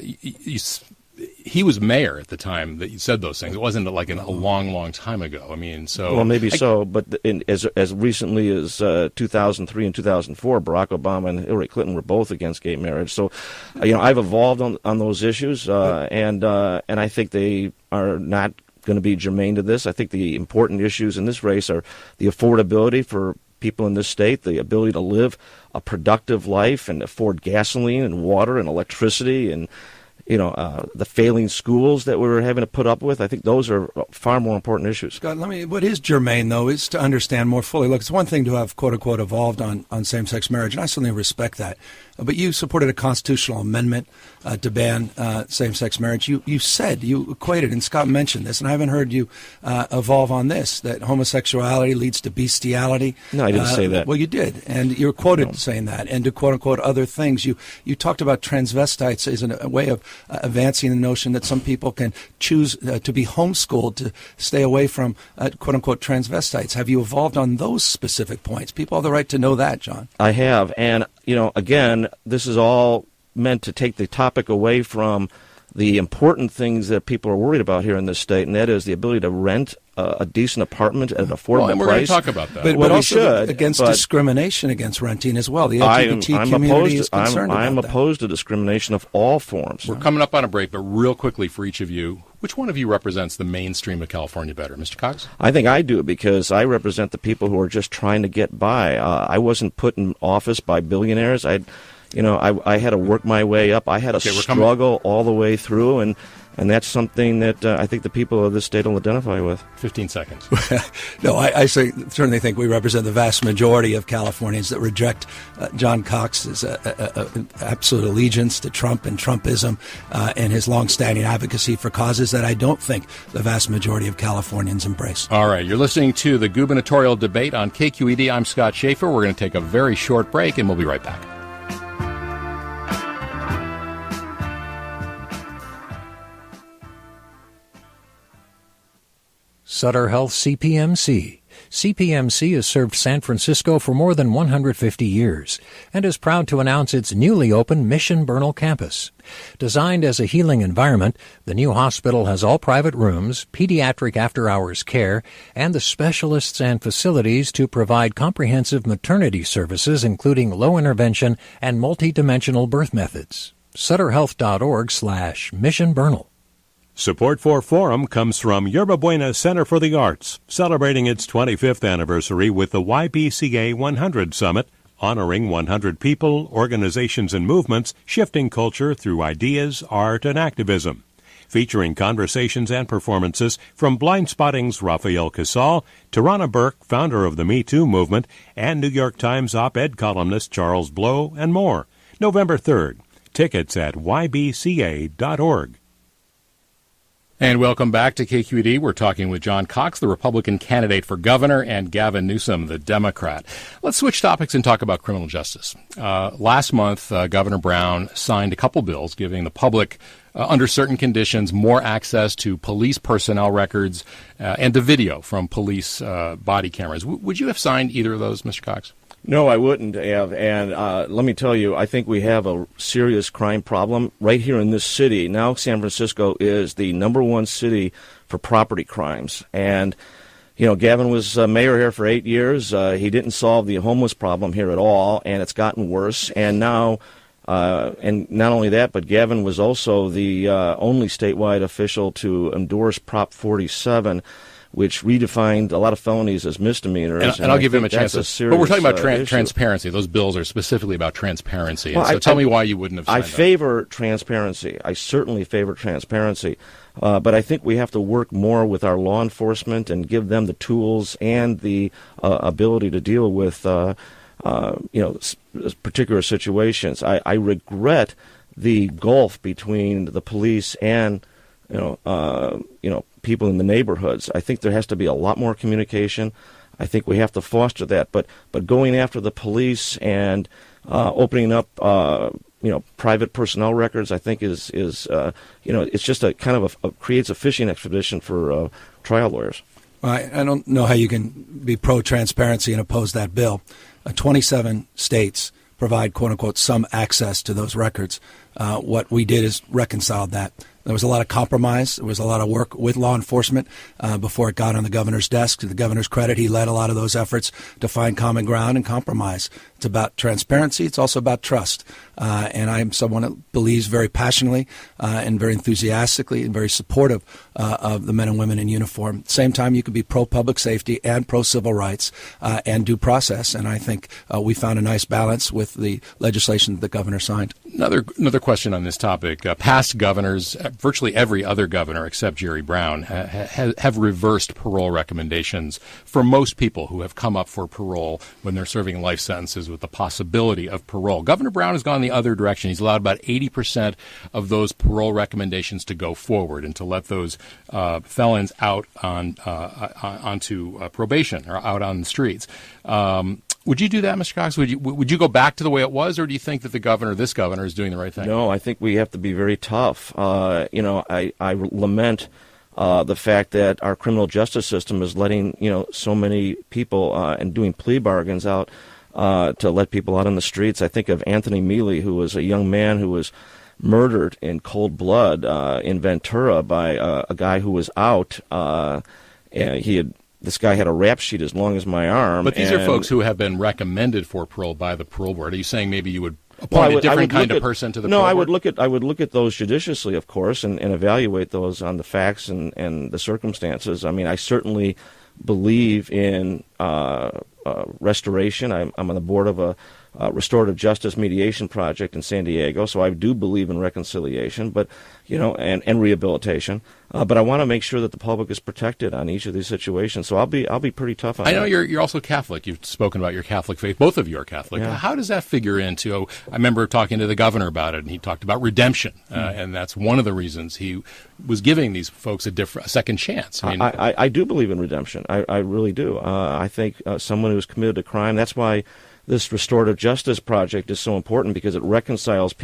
he was mayor at the time that you said those things. It wasn't like a long, long time ago. I mean, so... Well, maybe so, but as recently as 2003 and 2004, Barack Obama and Hillary Clinton were both against gay marriage. So, I've evolved on those issues, and I think they are not going to be germane to this. I think the important issues in this race are the affordability for people in this state, the ability to live a productive life and afford gasoline and water and electricity and the failing schools that we're having to put up with. I think those are far more important issues. Scott, what is germane, though, is to understand more fully. Look, it's one thing to have, quote unquote, evolved on same-sex marriage, and I certainly respect that. But you supported a constitutional amendment to ban same-sex marriage. You equated, and Scott mentioned this, and I haven't heard you evolve on this, that homosexuality leads to bestiality. No, I didn't say that. Well, you did, and you're quoted saying that, and to quote-unquote other things. You talked about transvestites as a way of advancing the notion that some people can choose to be homeschooled to stay away from quote-unquote transvestites. Have you evolved on those specific points? People have the right to know that, John. I have, and again, this is all meant to take the topic away from the important things that people are worried about here in this state, and that is the ability to rent a decent apartment at an affordable and we're price. Going to talk about that. But also against discrimination against renting as well. The LGBT community is concerned about that. I'm opposed to discrimination of all forms. We're coming up on a break, but real quickly for each of you, which one of you represents the mainstream of California better? Mr. Cox? I think I do, because I represent the people who are just trying to get by. I wasn't put in office by billionaires. I had to work my way up. I had to struggle all the way through, and that's something that I think the people of this state will identify with. 15 seconds. No, I certainly think we represent the vast majority of Californians that reject John Cox's absolute allegiance to Trump and Trumpism and his longstanding advocacy for causes that I don't think the vast majority of Californians embrace. All right, you're listening to the gubernatorial debate on KQED. I'm Scott Schaefer. We're going to take a very short break, and we'll be right back. Sutter Health CPMC. CPMC has served San Francisco for more than 150 years and is proud to announce its newly opened Mission Bernal campus. Designed as a healing environment, the new hospital has all private rooms, pediatric after-hours care, and the specialists and facilities to provide comprehensive maternity services, including low intervention and multidimensional birth methods. SutterHealth.org/Mission Bernal. Support for Forum comes from Yerba Buena Center for the Arts, celebrating its 25th anniversary with the YBCA 100 Summit, honoring 100 people, organizations, and movements, shifting culture through ideas, art, and activism. Featuring conversations and performances from Blindspotting's Raphael Casal, Tarana Burke, founder of the Me Too movement, and New York Times op-ed columnist Charles Blow, and more. November 3rd. Tickets at ybca.org. And welcome back to KQED. We're talking with John Cox, the Republican candidate for governor, and Gavin Newsom, the Democrat. Let's switch topics and talk about criminal justice. Last month, Governor Brown signed a couple bills giving the public, under certain conditions, more access to police personnel records and to video from police body cameras. Would you have signed either of those, Mr. Cox? No, I wouldn't have, and let me tell you, I think we have a serious crime problem right here in this city. Now San Francisco is the number one city for property crimes, and Gavin was mayor here for 8 years. He didn't solve the homeless problem here at all, and it's gotten worse, and now, and not only that, but Gavin was also the only statewide official to endorse Prop 47, which redefined a lot of felonies as misdemeanors. And I'll give him a chance. But we're talking about transparency. Those bills are specifically about transparency. Well, so tell me why you wouldn't have signed I favor transparency. I certainly favor transparency. But I think we have to work more with our law enforcement and give them the tools and the ability to deal with particular situations. I regret the gulf between the police and people in the neighborhoods. I think there has to be a lot more communication. I think we have to foster that. But going after the police and opening up private personnel records, I think is it's just a kind of creates a fishing expedition for trial lawyers. I don't know how you can be pro-transparency and oppose that bill. 27 states provide, quote-unquote, some access to those records. What we did is reconciled that. There was a lot of compromise. There was a lot of work with law enforcement before it got on the governor's desk. To the governor's credit, he led a lot of those efforts to find common ground and compromise. It's about transparency. It's also about trust. And I am someone that believes very passionately and very enthusiastically and very supportive of the men and women in uniform. At the same time, you could be pro-public safety and pro-civil rights and due process. And I think we found a nice balance with the legislation that the governor signed. Another question on this topic. Past governors, virtually every other governor except Jerry Brown, have reversed parole recommendations for most people who have come up for parole when they're serving life sentences with the possibility of parole. Governor Brown has gone the other direction. He's allowed about 80% of those parole recommendations to go forward and to let those felons out onto probation or out on the streets. Would you do that, Mr. Cox? Would you go back to the way it was, or do you think that this governor, is doing the right thing? No, I think we have to be very tough. I lament the fact that our criminal justice system is letting so many people and doing plea bargains out to let people out on the streets. I think of Anthony Mealy, who was a young man who was murdered in cold blood in Ventura by a guy who was out. This guy had a rap sheet as long as my arm. But these are folks who have been recommended for parole by the parole board. Are you saying maybe you would appoint a different kind of person to the parole board? No, I would look at those judiciously, of course, and evaluate those on the facts and the circumstances. I mean, I certainly believe in restoration. I'm on the board of a restorative justice mediation project in San Diego, so I do believe in reconciliation, but and rehabilitation. But I want to make sure that the public is protected on each of these situations. So I'll be pretty tough on that. I know you're also Catholic. You've spoken about your Catholic faith. Both of you are Catholic. Yeah. How does that figure into? I remember talking to the governor about it, and he talked about redemption, and that's one of the reasons he was giving these folks a second chance. I do believe in redemption. I really do. I think someone who's committed a crime. That's why this restorative justice project is so important, because it reconciles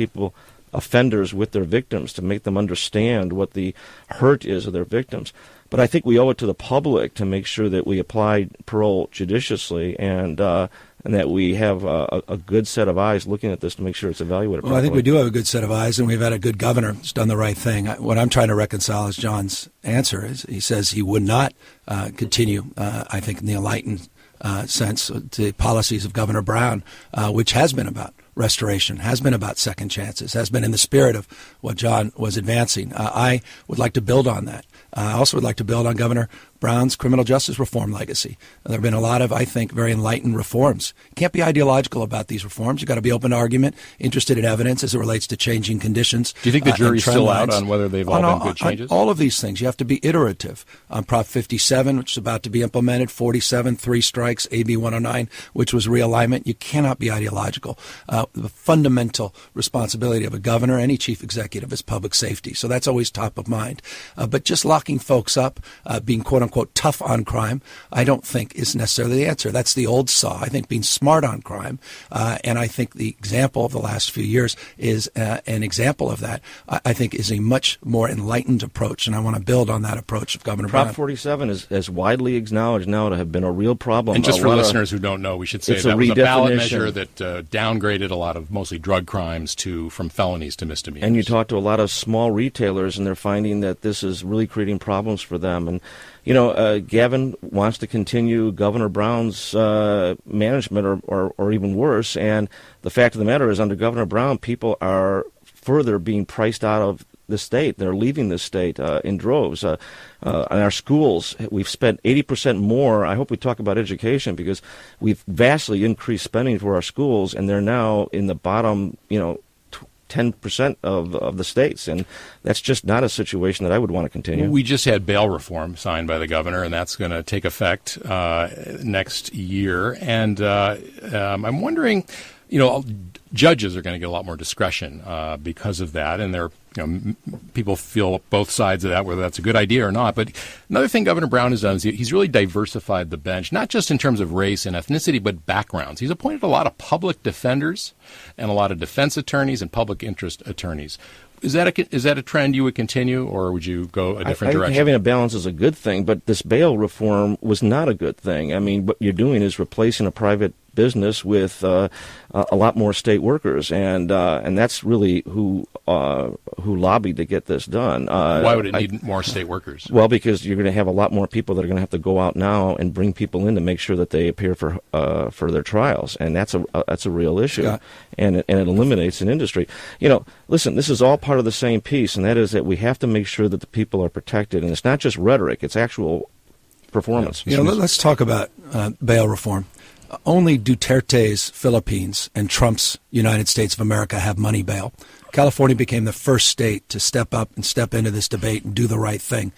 offenders with their victims to make them understand what the hurt is of their victims. But I think we owe it to the public to make sure that we apply parole judiciously and that we have a good set of eyes looking at this to make sure it's evaluated properly. Well, I think we do have a good set of eyes, and we've had a good governor who's done the right thing. What I'm trying to reconcile is John's answer. He says he would not continue, I think, in the enlightened sense, the policies of Governor Brown, which has been about restoration, has been about second chances, has been in the spirit of what John was advancing. I would like to build on that. I also would like to build on Governor Brown's criminal justice reform legacy. There have been a lot of, I think, very enlightened reforms. You can't be ideological about these reforms. You've got to be open to argument, interested in evidence as it relates to changing conditions. Do you think the jury's still out on whether they've all been good changes? All of these things. You have to be iterative. On Prop 57, which is about to be implemented, 47, 3 strikes, AB 109, which was realignment. You cannot be ideological. The fundamental responsibility of a governor, any chief executive, is public safety. So that's always top of mind. But just locking folks up, being quote-unquote tough on crime, I don't think is necessarily the answer. That's the old saw. I think being smart on crime, and I think the example of the last few years is an example of that, I think is a much more enlightened approach, and I want to build on that approach of Governor Brown. Prop 47 is widely acknowledged now to have been a real problem. And just for listeners who don't know, we should say that was a ballot measure that downgraded a lot of mostly drug crimes from felonies to misdemeanors. And you talk to a lot of small retailers, and they're finding that this is really creating problems for them. And Gavin wants to continue Governor Brown's management or even worse. And the fact of the matter is, under Governor Brown, people are further being priced out of the state. They're leaving the state in droves. In our schools, we've spent 80% more. I hope we talk about education, because we've vastly increased spending for our schools, and they're now in the bottom, 10% of the states, and that's just not a situation that I would want to continue. We just had bail reform signed by the governor, and that's going to take effect next year. And I'm wondering, Judges are going to get a lot more discretion because of that, and people feel both sides of that, whether that's a good idea or not. But another thing Governor Brown has done is he's really diversified the bench, not just in terms of race and ethnicity, but backgrounds. He's appointed a lot of public defenders and a lot of defense attorneys and public interest attorneys. Is that a trend you would continue, or would you go a different direction? Having a balance is a good thing, but this bail reform was not a good thing. I mean, what you're doing is replacing a private business with a lot more state workers, and that's really who lobbied to get this done. Why would it need more state workers? Well, because you're going to have a lot more people that are going to have to go out now and bring people in to make sure that they appear for their trials, and that's a real issue, yeah. and it eliminates an industry. Listen, this is all part of the same piece, and that is that we have to make sure that the people are protected, and it's not just rhetoric; it's actual performance. Let's talk about bail reform. Only Duterte's Philippines and Trump's United States of America have money bail. California became the first state to step up and step into this debate and do the right thing.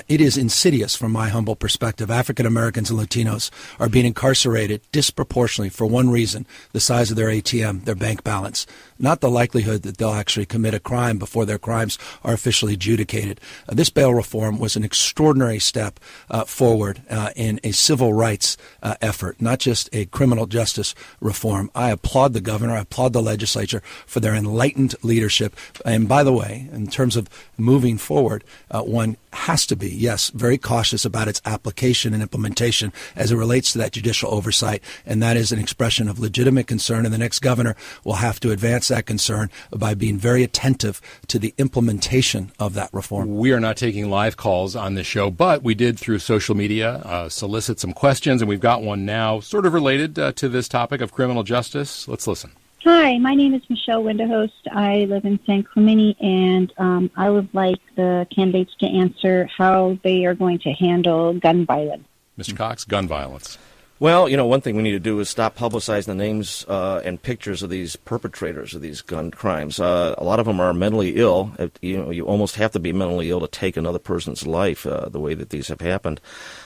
It is insidious from my humble perspective. African Americans and Latinos are being incarcerated disproportionately for one reason, the size of their ATM, their bank balance, not the likelihood that they'll actually commit a crime before their crimes are officially adjudicated. This bail reform was an extraordinary step forward in a civil rights effort, not just a criminal justice reform. I applaud the governor, I applaud the legislature for their enlightened leadership. And by the way, in terms of moving forward, one has to be, yes, very cautious about its application and implementation as it relates to that judicial oversight, and that is an expression of legitimate concern, and the next governor will have to advance that concern by being very attentive to the implementation of that reform. We are not taking live calls on this show, but we did, through social media, solicit some questions, and we've got one now sort of related to this topic of criminal justice. Let's listen. Hi, my name is Michelle Winterhost. I live in San Clemente, and I would like the candidates to answer how they are going to handle gun violence. Mr. Cox, gun violence. Well, one thing we need to do is stop publicizing the names and pictures of these perpetrators of these gun crimes. A lot of them are mentally ill. You almost have to be mentally ill to take another person's life the way that these have happened.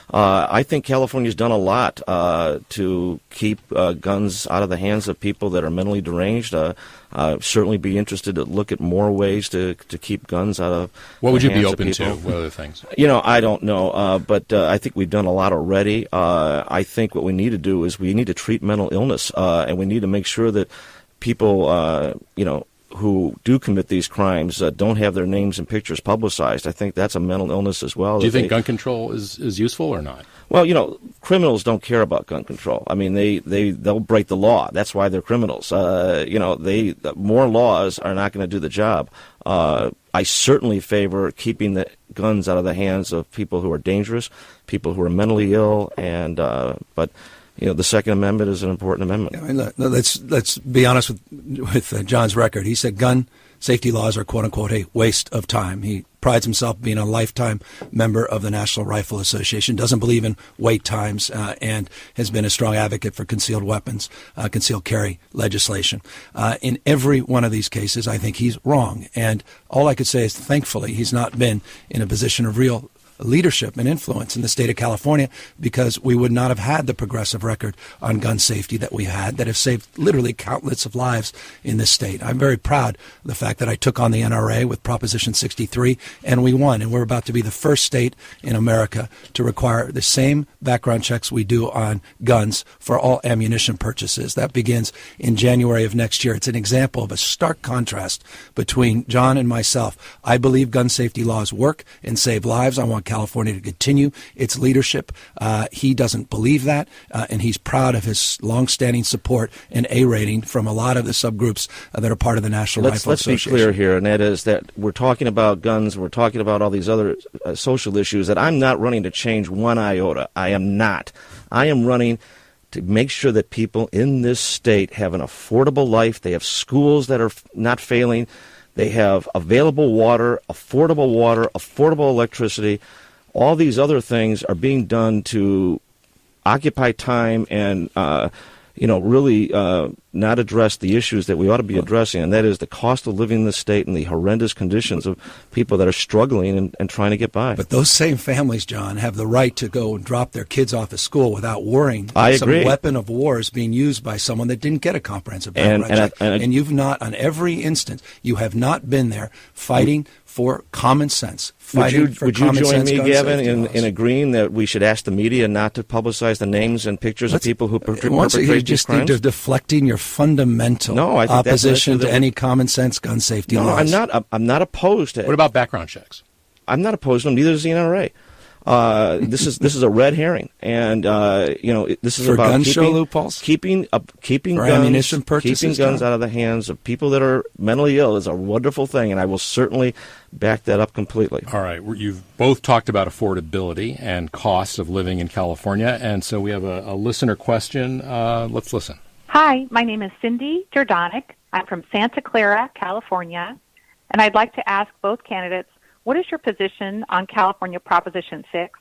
I think California's done a lot to keep guns out of the hands of people that are mentally deranged. Certainly be interested to look at more ways to keep guns out of What would the you be hands open of to? people. What other things? I don't know, but I think we've done a lot already. I think what we need to do is we need to treat mental illness, and we need to make sure that people, who do commit these crimes don't have their names and pictures publicized. I think that's a mental illness as well. Do you think gun control is useful or not? Well, criminals don't care about gun control. I mean, they'll break the law. That's why they're criminals. More laws are not going to do the job. I certainly favor keeping the guns out of the hands of people who are dangerous, people who are mentally ill, and but. The Second Amendment is an important amendment. I mean, let's be honest with John's record. He said gun safety laws are, quote unquote, a waste of time. He prides himself being a lifetime member of the National Rifle Association, doesn't believe in wait times, and has been a strong advocate for concealed weapons, concealed carry legislation. In every one of these cases, I think he's wrong. And all I could say is, thankfully, he's not been in a position of real leadership and influence in the state of California, because we would not have had the progressive record on gun safety that we had, that have saved literally countless of lives in this state. I'm very proud of the fact that I took on the NRA with Proposition 63, and we won. And we're about to be the first state in America to require the same background checks we do on guns for all ammunition purchases. That begins in January of next year. It's an example of a stark contrast between John and myself. I believe gun safety laws work and save lives. I want California to continue its leadership. He doesn't believe that, and he's proud of his longstanding support and A rating from a lot of the subgroups that are part of the National Rifle Association. Let's be clear here, and that is that we're talking about guns, we're talking about all these other social issues that I'm not running to change one iota. I am not. I am running to make sure that people in this state have an affordable life. They have schools that are not failing. They have available water, affordable electricity. All these other things are being done to occupy time and really not address the issues that we ought to be addressing, and that is the cost of living in the state and the horrendous conditions of people that are struggling and trying to get by. But those same families, John, have the right to go and drop their kids off at school without worrying I that some agree. weapon of war is being used by someone that didn't get a comprehensive background check. And you've not, on every instance, you have not been there fighting for common sense. Would you join me, Gavin, in agreeing that we should ask the media not to publicize the names and pictures of people who perpetrate these crimes? You're deflecting your fundamental opposition to any common sense gun safety laws. I'm not opposed to it. What about background checks? I'm not opposed to them. Neither is the NRA. This is a red herring, and this is for about gun show loopholes, keeping guns, ammunition purchases, keeping guns out of the hands of people that are mentally ill is a wonderful thing, and I will certainly back that up completely. All right, you've both talked about affordability and costs of living in California, and so we have a listener question. Let's listen. Hi, my name is Cindy Jordanic. I'm from Santa Clara, California, and I'd like to ask both candidates, what is your position on California Proposition 6?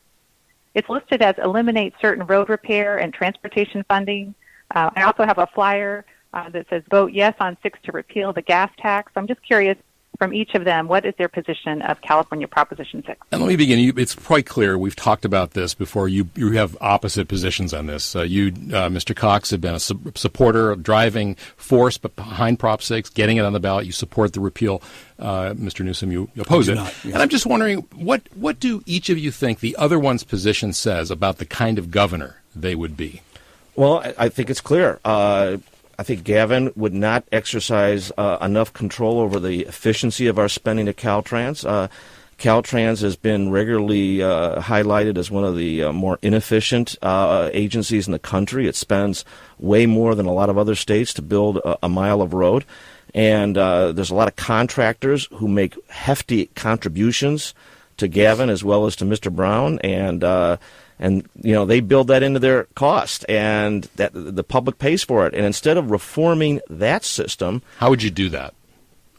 It's listed as eliminate certain road repair and transportation funding. I also have a flyer that says vote yes on 6 to repeal the gas tax. I'm just curious from each of them, what is their position of California Proposition 6? And let me begin. It's quite clear. We've talked about this before. You have opposite positions on this. Mr. Cox, have been a supporter, a driving force behind Prop 6, getting it on the ballot. You support the repeal. Mr. Newsom, you oppose it. Yes. And I'm just wondering, what do each of you think the other one's position says about the kind of governor they would be? Well, I think it's clear. I think Gavin would not exercise enough control over the efficiency of our spending at Caltrans. Caltrans has been regularly highlighted as one of the more inefficient agencies in the country. It spends way more than a lot of other states to build a mile of road. And there's a lot of contractors who make hefty contributions to Gavin as well as to Mr. Brown. And they build that into their cost, and that the public pays for it. And instead of reforming that system, how would you do that?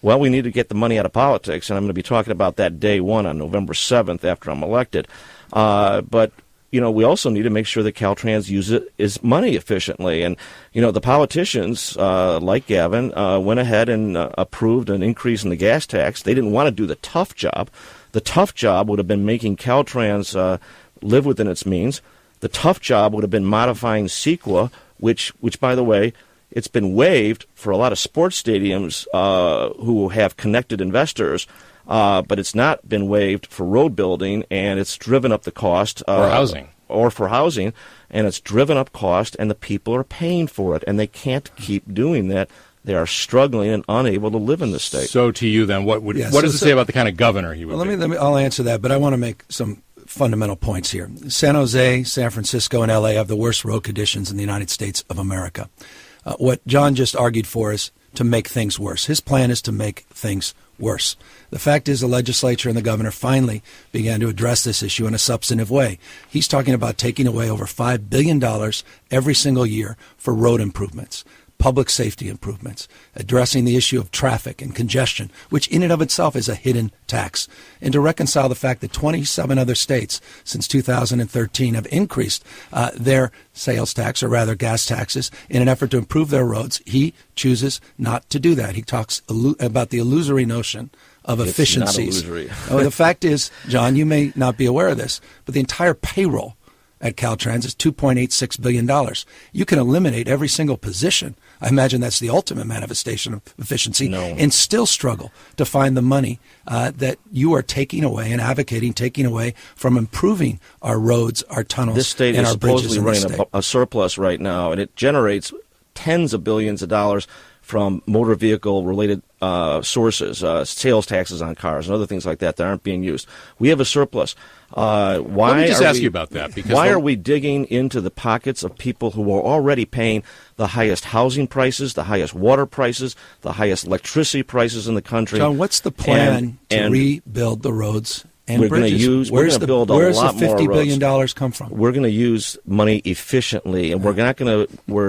Well, we need to get the money out of politics, and I'm going to be talking about that day one on November 7th after I'm elected. But we also need to make sure that Caltrans uses its money efficiently. And the politicians like Gavin went ahead and approved an increase in the gas tax. They didn't want to do the tough job. The tough job would have been making Caltrans live within its means. The tough job would have been modifying CEQA, which by the way, it's been waived for a lot of sports stadiums who have connected investors, but it's not been waived for road building, and it's driven up the cost. For housing, and it's driven up cost, and the people are paying for it, and they can't keep doing that. They are struggling and unable to live in the state. So to you then, what does it say about the kind of governor he would be? I'll answer that, but I want to make some fundamental points here. San Jose, San Francisco, and L.A. have the worst road conditions in the United States of America. What John just argued for is to make things worse. His plan is to make things worse. The fact is the legislature and the governor finally began to address this issue in a substantive way. He's talking about taking away over $5 billion every single year for road improvements, public safety improvements, addressing the issue of traffic and congestion, which in and of itself is a hidden tax, and to reconcile the fact that 27 other states since 2013 have increased their sales tax, or rather gas taxes, in an effort to improve their roads. He chooses not to do that. He talks about the illusory notion of efficiencies. It's not illusory. The fact is, John, you may not be aware of this, but the entire payroll at Caltrans is $2.86 billion. You can eliminate every single position. I imagine that's the ultimate manifestation of efficiency, and still struggle to find the money that you are taking away and advocating taking away from improving our roads, our tunnels, this state and is our bridges. Supposedly running a surplus right now, and it generates tens of billions of dollars from motor vehicle-related sources, sales taxes on cars and other things like that aren't being used. We have a surplus. Let me just ask you about that. Because why are we digging into the pockets of people who are already paying the highest housing prices, the highest water prices, the highest electricity prices in the country? John, what's the plan to rebuild the roads And we're going to use. We're going to build a lot more roads. Where's the $50 billion come from? We're going to use money efficiently, and we're going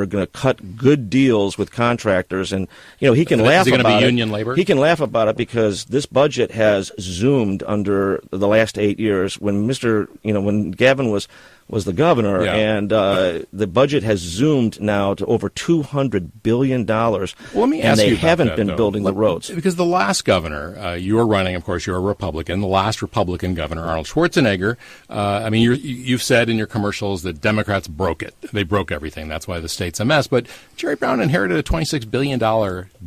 to cut good deals with contractors. And he can laugh about it. Is it going to be union labor? He can laugh about it because this budget has zoomed under the last 8 years. When when Gavin was the governor, and the budget has zoomed now to over $200 billion. Well, let me ask you about and they haven't been though. building the roads. Because the last governor, you're running, of course, you're a Republican. The last Republican governor, Arnold Schwarzenegger, you've said in your commercials that Democrats broke it. They broke everything. That's why the state's a mess. But Jerry Brown inherited a $26 billion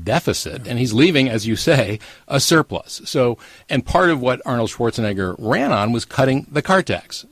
deficit, and he's leaving, as you say, a surplus. So, and part of what Arnold Schwarzenegger ran on was cutting the car tax.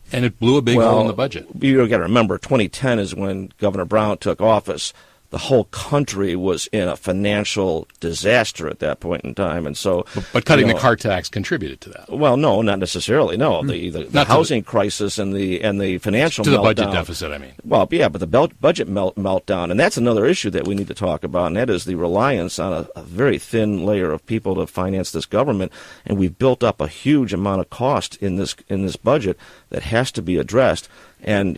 And it blew a big hole in the budget. You've got to remember, 2010 is when Governor Brown took office. The whole country was in a financial disaster at that point in time, and so. But cutting the car tax contributed to that. Well, no, not necessarily. No, the housing crisis and the financial to meltdown. The budget deficit. I mean. Well, yeah, but the budget meltdown, and that's another issue that we need to talk about, and that is the reliance on a very thin layer of people to finance this government, and we've built up a huge amount of cost in this budget that has to be addressed. And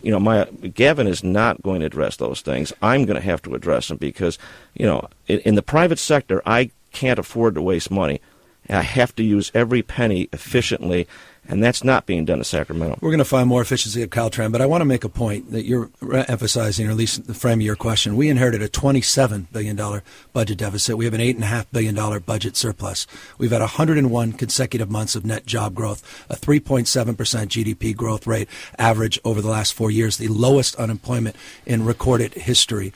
Gavin is not going to address those things. I'm going to have to address them because, in the private sector, I can't afford to waste money. I have to use every penny efficiently, and that's not being done in Sacramento. We're going to find more efficiency at Caltrans, but I want to make a point that you're emphasizing, or at least the frame of your question. We inherited a $27 billion budget deficit. We have an $8.5 billion budget surplus. We've had 101 consecutive months of net job growth, a 3.7% GDP growth rate average over the last 4 years, the lowest unemployment in recorded history.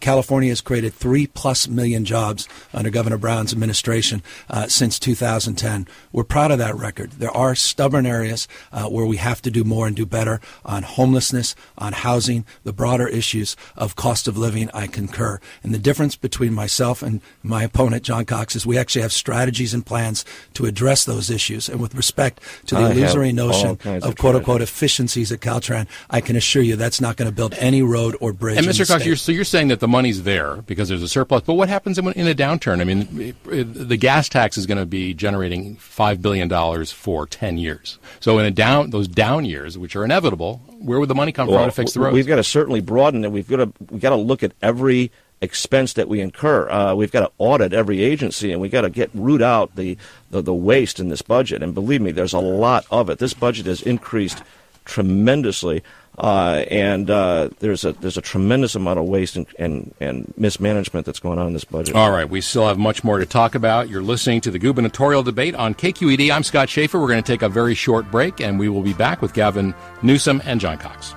California has created 3+ million jobs under Governor Brown's administration since 2010. We're proud of that record. There are stubborn areas where we have to do more and do better on homelessness, on housing, the broader issues of cost of living. I concur. And the difference between myself and my opponent, John Cox, is we actually have strategies and plans to address those issues. And with respect to the illusory notion of quote-unquote efficiencies at Caltrans, I can assure you that's not going to build any road or bridge. And Mr. Cox, you're saying that the money's there because there's a surplus. But what happens in a downturn? I mean, the gas tax is going to be generating $5 billion for 10 years. So in those down years, which are inevitable, where would the money come from to fix the roads? We've got to certainly broaden it. We've got to look at every expense that we incur. We've got to audit every agency, and we've got to root out the waste in this budget. And believe me, there's a lot of it. This budget has increased tremendously, and there's a tremendous amount of waste and mismanagement that's going on in this budget. All right, we still have much more to talk about. You're listening to the gubernatorial debate on KQED. I'm Scott Schaefer. We're going to take a very short break, and we will be back with Gavin Newsom and John Cox.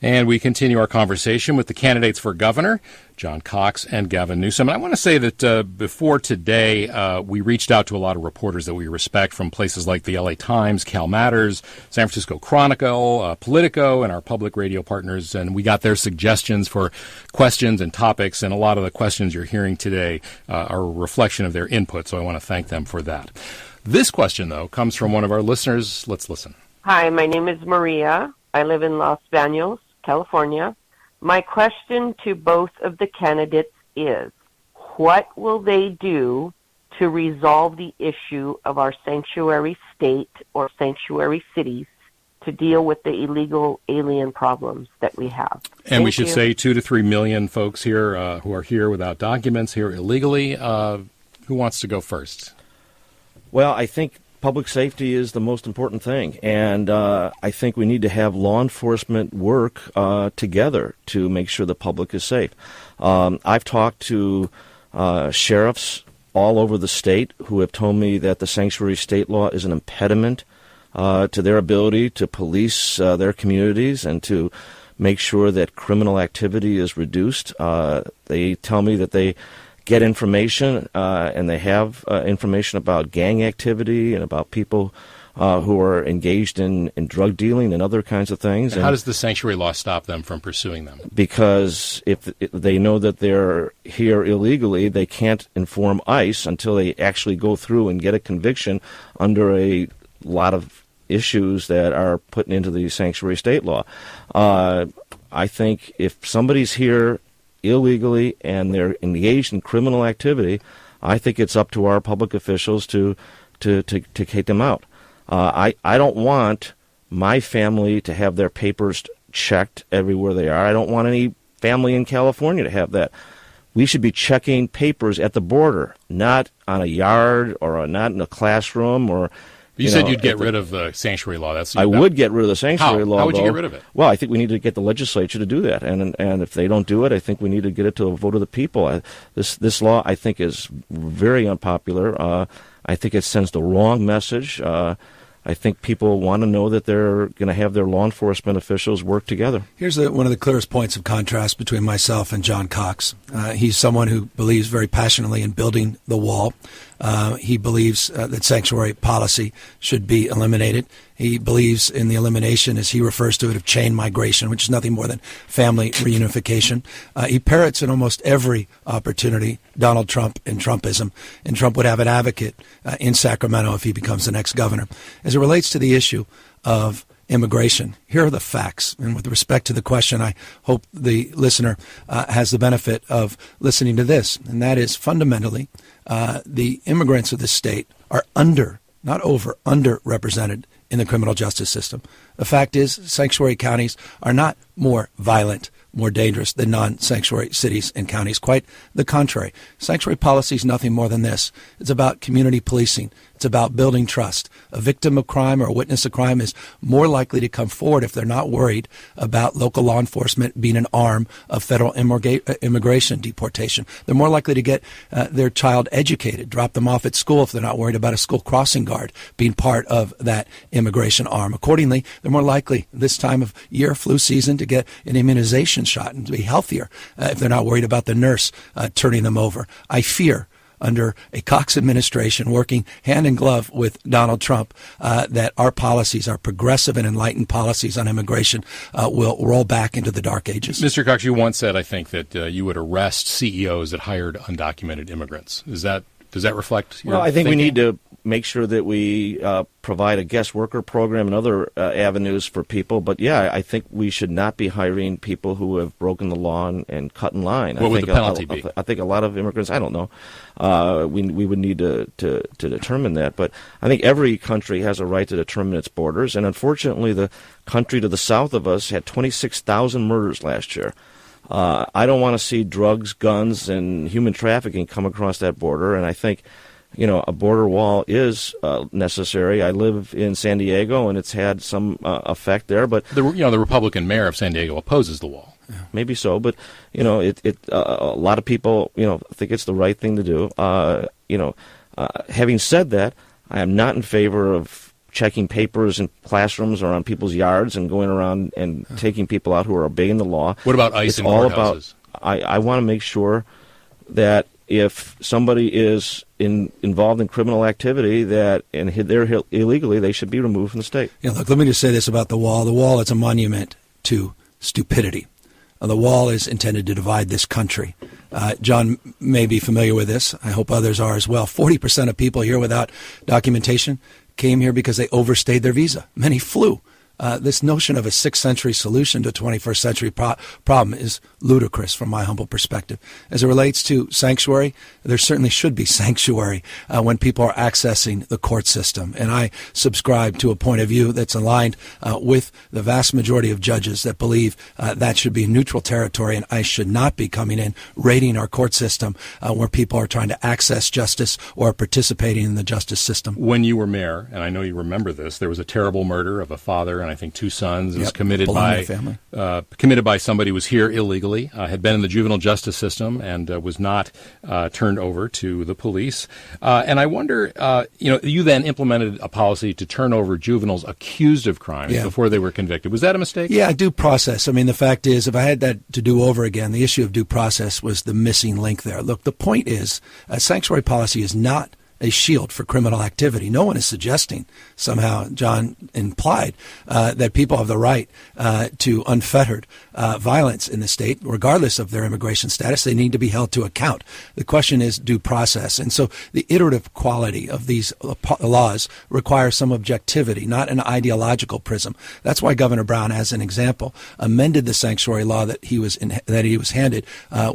And we continue our conversation with the candidates for governor, John Cox and Gavin Newsom. And I want to say that before today, we reached out to a lot of reporters that we respect from places like the LA Times, Cal Matters, San Francisco Chronicle, Politico, and our public radio partners. And we got their suggestions for questions and topics. And a lot of the questions you're hearing today are a reflection of their input. So I want to thank them for that. This question, though, comes from one of our listeners. Let's listen. Hi, my name is Maria. I live in Los Baños, California. My question to both of the candidates is, what will they do to resolve the issue of our sanctuary state or sanctuary cities to deal with the illegal alien problems that we have? And we should say 2 to 3 million folks here who are here without documents, here illegally. Who wants to go first? Well, I think public safety is the most important thing, and I think we need to have law enforcement work together to make sure the public is safe. I've talked to sheriffs all over the state who have told me that the sanctuary state law is an impediment to their ability to police their communities and to make sure that criminal activity is reduced. They tell me that they get information, and they have information about gang activity and about people who are engaged in drug dealing and other kinds of things. And how does the sanctuary law stop them from pursuing them? Because if they know that they're here illegally, they can't inform ICE until they actually go through and get a conviction under a lot of issues that are put into the sanctuary state law. I think if somebody's here illegally and they're engaged in criminal activity, I think it's up to our public officials to kick them out. I don't want my family to have their papers checked everywhere they are. I don't want any family in California to have that. We should be checking papers at the border, not on a yard or not in a classroom or. You said you'd get rid of the sanctuary law. I would get rid of the sanctuary law. How would you get rid of it? Well, I think we need to get the legislature to do that, and if they don't do it, I think we need to get it to a vote of the people. This law, I think, is very unpopular. I think it sends the wrong message. I think people want to know that they're going to have their law enforcement officials work together. Here's one of the clearest points of contrast between myself and John Cox. He's someone who believes very passionately in building the wall. He believes that sanctuary policy should be eliminated. He believes in the elimination, as he refers to it, of chain migration, which is nothing more than family reunification. He parrots in almost every opportunity Donald Trump and Trumpism, and Trump would have an advocate in Sacramento if he becomes the next governor. As it relates to the issue of immigration, here are the facts. And with respect to the question, I hope the listener has the benefit of listening to this, and that is fundamentally the immigrants of this state are underrepresented in the criminal justice system. The fact is, sanctuary counties are not more violent, more dangerous than non-sanctuary cities and counties. Quite the contrary. Sanctuary policy is nothing more than this. It's about community policing. It's about building trust. A victim of crime or a witness of crime is more likely to come forward if they're not worried about local law enforcement being an arm of federal immigration deportation. They're more likely to get their child educated, drop them off at school if they're not worried about a school crossing guard being part of that immigration arm. Accordingly, they're more likely this time of year, flu season, to get an immunization shot and to be healthier if they're not worried about the nurse turning them over. I fear, under a Cox administration working hand in glove with Donald Trump, that our policies, our progressive and enlightened policies on immigration will roll back into the dark ages. Mr. Cox, you once said, I think, that you would arrest CEOs that hired undocumented immigrants. Does that reflect your Well, I think thinking? we need to make sure that we provide a guest worker program and other avenues for people. But, yeah, I think we should not be hiring people who have broken the law and cut in line. What would the penalty be? I think a lot of immigrants, I don't know. We would need to determine that. But I think every country has a right to determine its borders. And unfortunately, the country to the south of us had 26,000 murders last year. I don't want to see drugs, guns, and human trafficking come across that border. And I think, a border wall is necessary. I live in San Diego, and it's had some effect there. But the Republican mayor of San Diego opposes the wall. Maybe so, but a lot of people think it's the right thing to do. Having said that, I am not in favor of checking papers in classrooms or on people's yards and going around and taking people out who are obeying the law. What about ICE and courthouses? I want to make sure that if somebody is involved in criminal activity and they're illegally, they should be removed from the state. Look, let me just say this about the wall. The wall is a monument to stupidity. The wall is intended to divide this country. John may be familiar with this. I hope others are as well. 40% of people here without documentation came here because they overstayed their visa. Many flew. This notion of a 6th century solution to a 21st century problem is ludicrous from my humble perspective. As it relates to sanctuary, there certainly should be sanctuary when people are accessing the court system. And I subscribe to a point of view that's aligned with the vast majority of judges that believe that should be neutral territory, and ICE should not be coming in raiding our court system where people are trying to access justice or participating in the justice system. When you were mayor, and I know you remember this, there was a terrible murder of a father and I think 2 sons. It was committed by somebody who was here illegally, had been in the juvenile justice system, and was not turned over to the police. And I wonder, you then implemented a policy to turn over juveniles accused of crimes before they were convicted. Was that a mistake? Yeah, due process. I mean, the fact is, if I had that to do over again, the issue of due process was the missing link there. Look, the point is, sanctuary policy is not a shield for criminal activity. No one is suggesting somehow, John implied, that people have the right to unfettered violence in the state, regardless of their immigration status. They need to be held to account. The question is due process. And so the iterative quality of these laws requires some objectivity, not an ideological prism. That's why Governor Brown, as an example, amended the sanctuary law that he was handed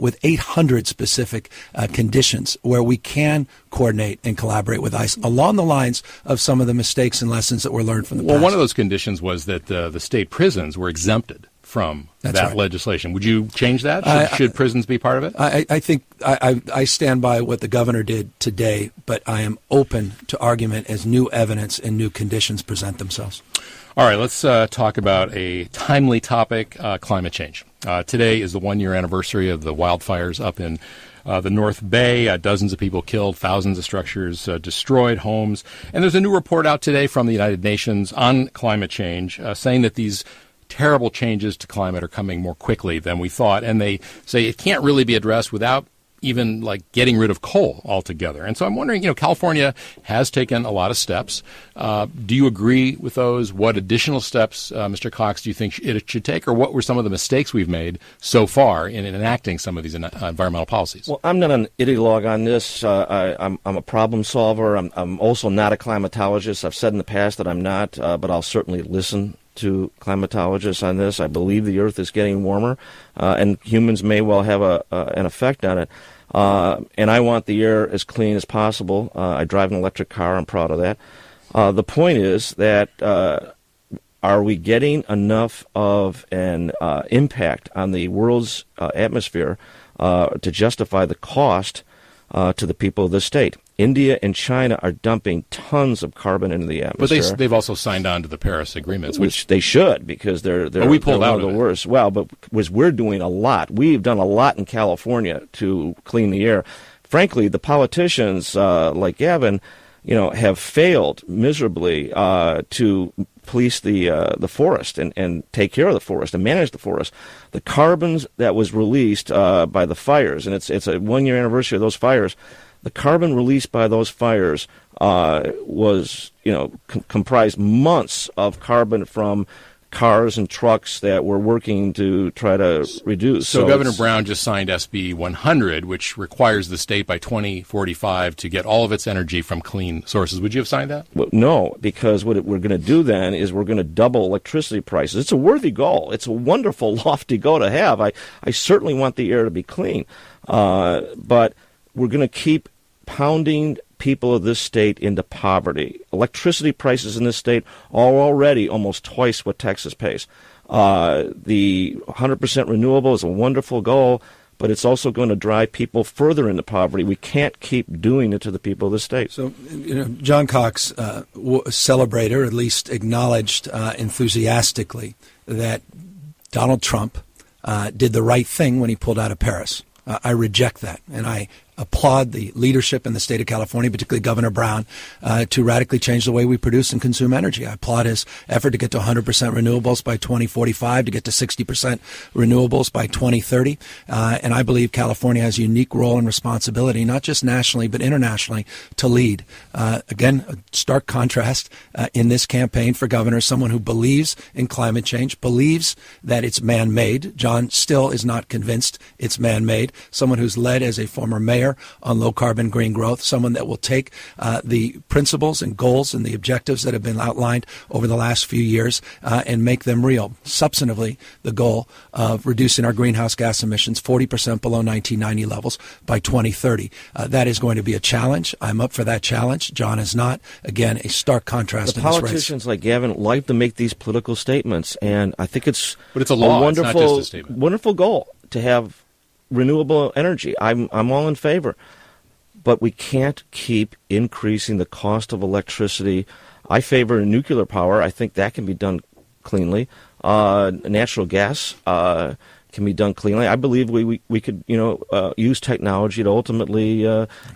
with 800 specific conditions where we can coordinate and collaborate with ICE along the lines of some of the mistakes and lessons that were learned from the past. Well, one of those conditions was that the state prisons were exempted from that legislation. Would you change that? Should prisons be part of it? I think I stand by what the governor did today, but I am open to argument as new evidence and new conditions present themselves. All right, let's talk about a timely topic, climate change. Today is the one-year anniversary of the wildfires up in the North Bay. Dozens of people killed, thousands of structures destroyed, homes. And there's a new report out today from the United Nations on climate change saying that these terrible changes to climate are coming more quickly than we thought. And they say it can't really be addressed without even like getting rid of coal altogether. And so I'm wondering, California has taken a lot of steps. Do you agree with those? What additional steps, Mr. Cox, do you think it should take? Or what were some of the mistakes we've made so far in enacting some of these environmental policies? Well, I'm not an ideologue on this. I'm a problem solver. I'm also not a climatologist. I've said in the past that I'm not, but I'll certainly listen to climatologists on this. I believe the Earth is getting warmer, and humans may well have an effect on it. And I want the air as clean as possible. I drive an electric car. I'm proud of that. The point is that are we getting enough of an impact on the world's atmosphere to justify the cost to the people of the state? India and China are dumping tons of carbon into the atmosphere. But they've also signed on to the Paris agreements, which they should, because they're we pulled they're out one of of the worst. Well, but we're doing a lot. We've done a lot in California to clean the air. Frankly, the politicians like Gavin, have failed miserably to police the forest and take care of the forest and manage the forest. The carbons that was released by the fires, and it's a one-year anniversary of those fires. The carbon released by those fires was, comprised months of carbon from cars and trucks that were working to try to reduce. So Governor Brown just signed SB 100, which requires the state by 2045 to get all of its energy from clean sources. Would you have signed that? Well, no, because what we're going to do then is we're going to double electricity prices. It's a worthy goal. It's a wonderful, lofty goal to have. I certainly want the air to be clean, but we're going to keep pounding people of this state into poverty. Electricity prices in this state are already almost twice what Texas pays. The 100% renewable is a wonderful goal, but it's also going to drive people further into poverty. We can't keep doing it to the people of the state. So, John Cox celebrated, or at least acknowledged enthusiastically, that Donald Trump did the right thing when he pulled out of Paris. I reject that, and I applaud the leadership in the state of California, particularly Governor Brown, to radically change the way we produce and consume energy. I applaud his effort to get to 100% renewables by 2045, to get to 60% renewables by 2030. And I believe California has a unique role and responsibility, not just nationally, but internationally, to lead. Again, a stark contrast in this campaign for governor, someone who believes in climate change, believes that it's man-made. John still is not convinced it's man-made. Someone who's led as a former mayor on low-carbon green growth, someone that will take the principles and goals and the objectives that have been outlined over the last few years and make them real. Substantively, the goal of reducing our greenhouse gas emissions 40% below 1990 levels by 2030. That is going to be a challenge. I'm up for that challenge. John is not. Again, a stark contrast in this race. Politicians like Gavin like to make these political statements, and I think it's a law. Wonderful, it's not just a statement. Wonderful goal to have renewable energy. I'm all in favor, but we can't keep increasing the cost of electricity. I favor nuclear power. I think that can be done cleanly. Natural gas can be done cleanly. I believe we could use technology to ultimately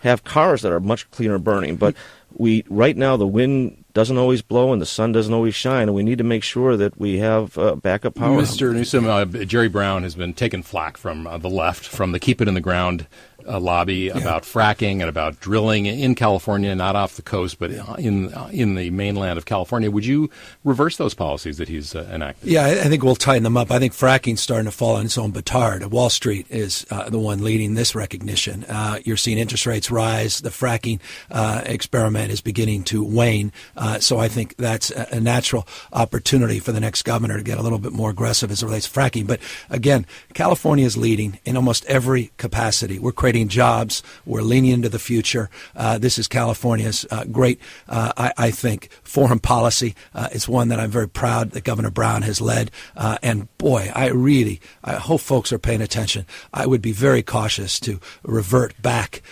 have cars that are much cleaner burning. But right now the wind doesn't always blow and the sun doesn't always shine, and we need to make sure that we have backup power. Mr. Newsom, Jerry Brown has been taking flack from the left, from the Keep It in the Ground lobby about fracking and about drilling in California, not off the coast, but in the mainland of California. Would you reverse those policies that he's enacted? Yeah, I think we'll tighten them up. I think fracking's starting to fall on its own petard. Wall Street is the one leading this recognition. You're seeing interest rates rise. The fracking experiment is beginning to wane. So I think that's a natural opportunity for the next governor to get a little bit more aggressive as it relates to fracking. But again, California is leading in almost every capacity. We're creating jobs. We're leaning into the future. This is California's great, I think, foreign policy. It's one that I'm very proud that Governor Brown has led. And boy, I hope folks are paying attention. I would be very cautious to revert back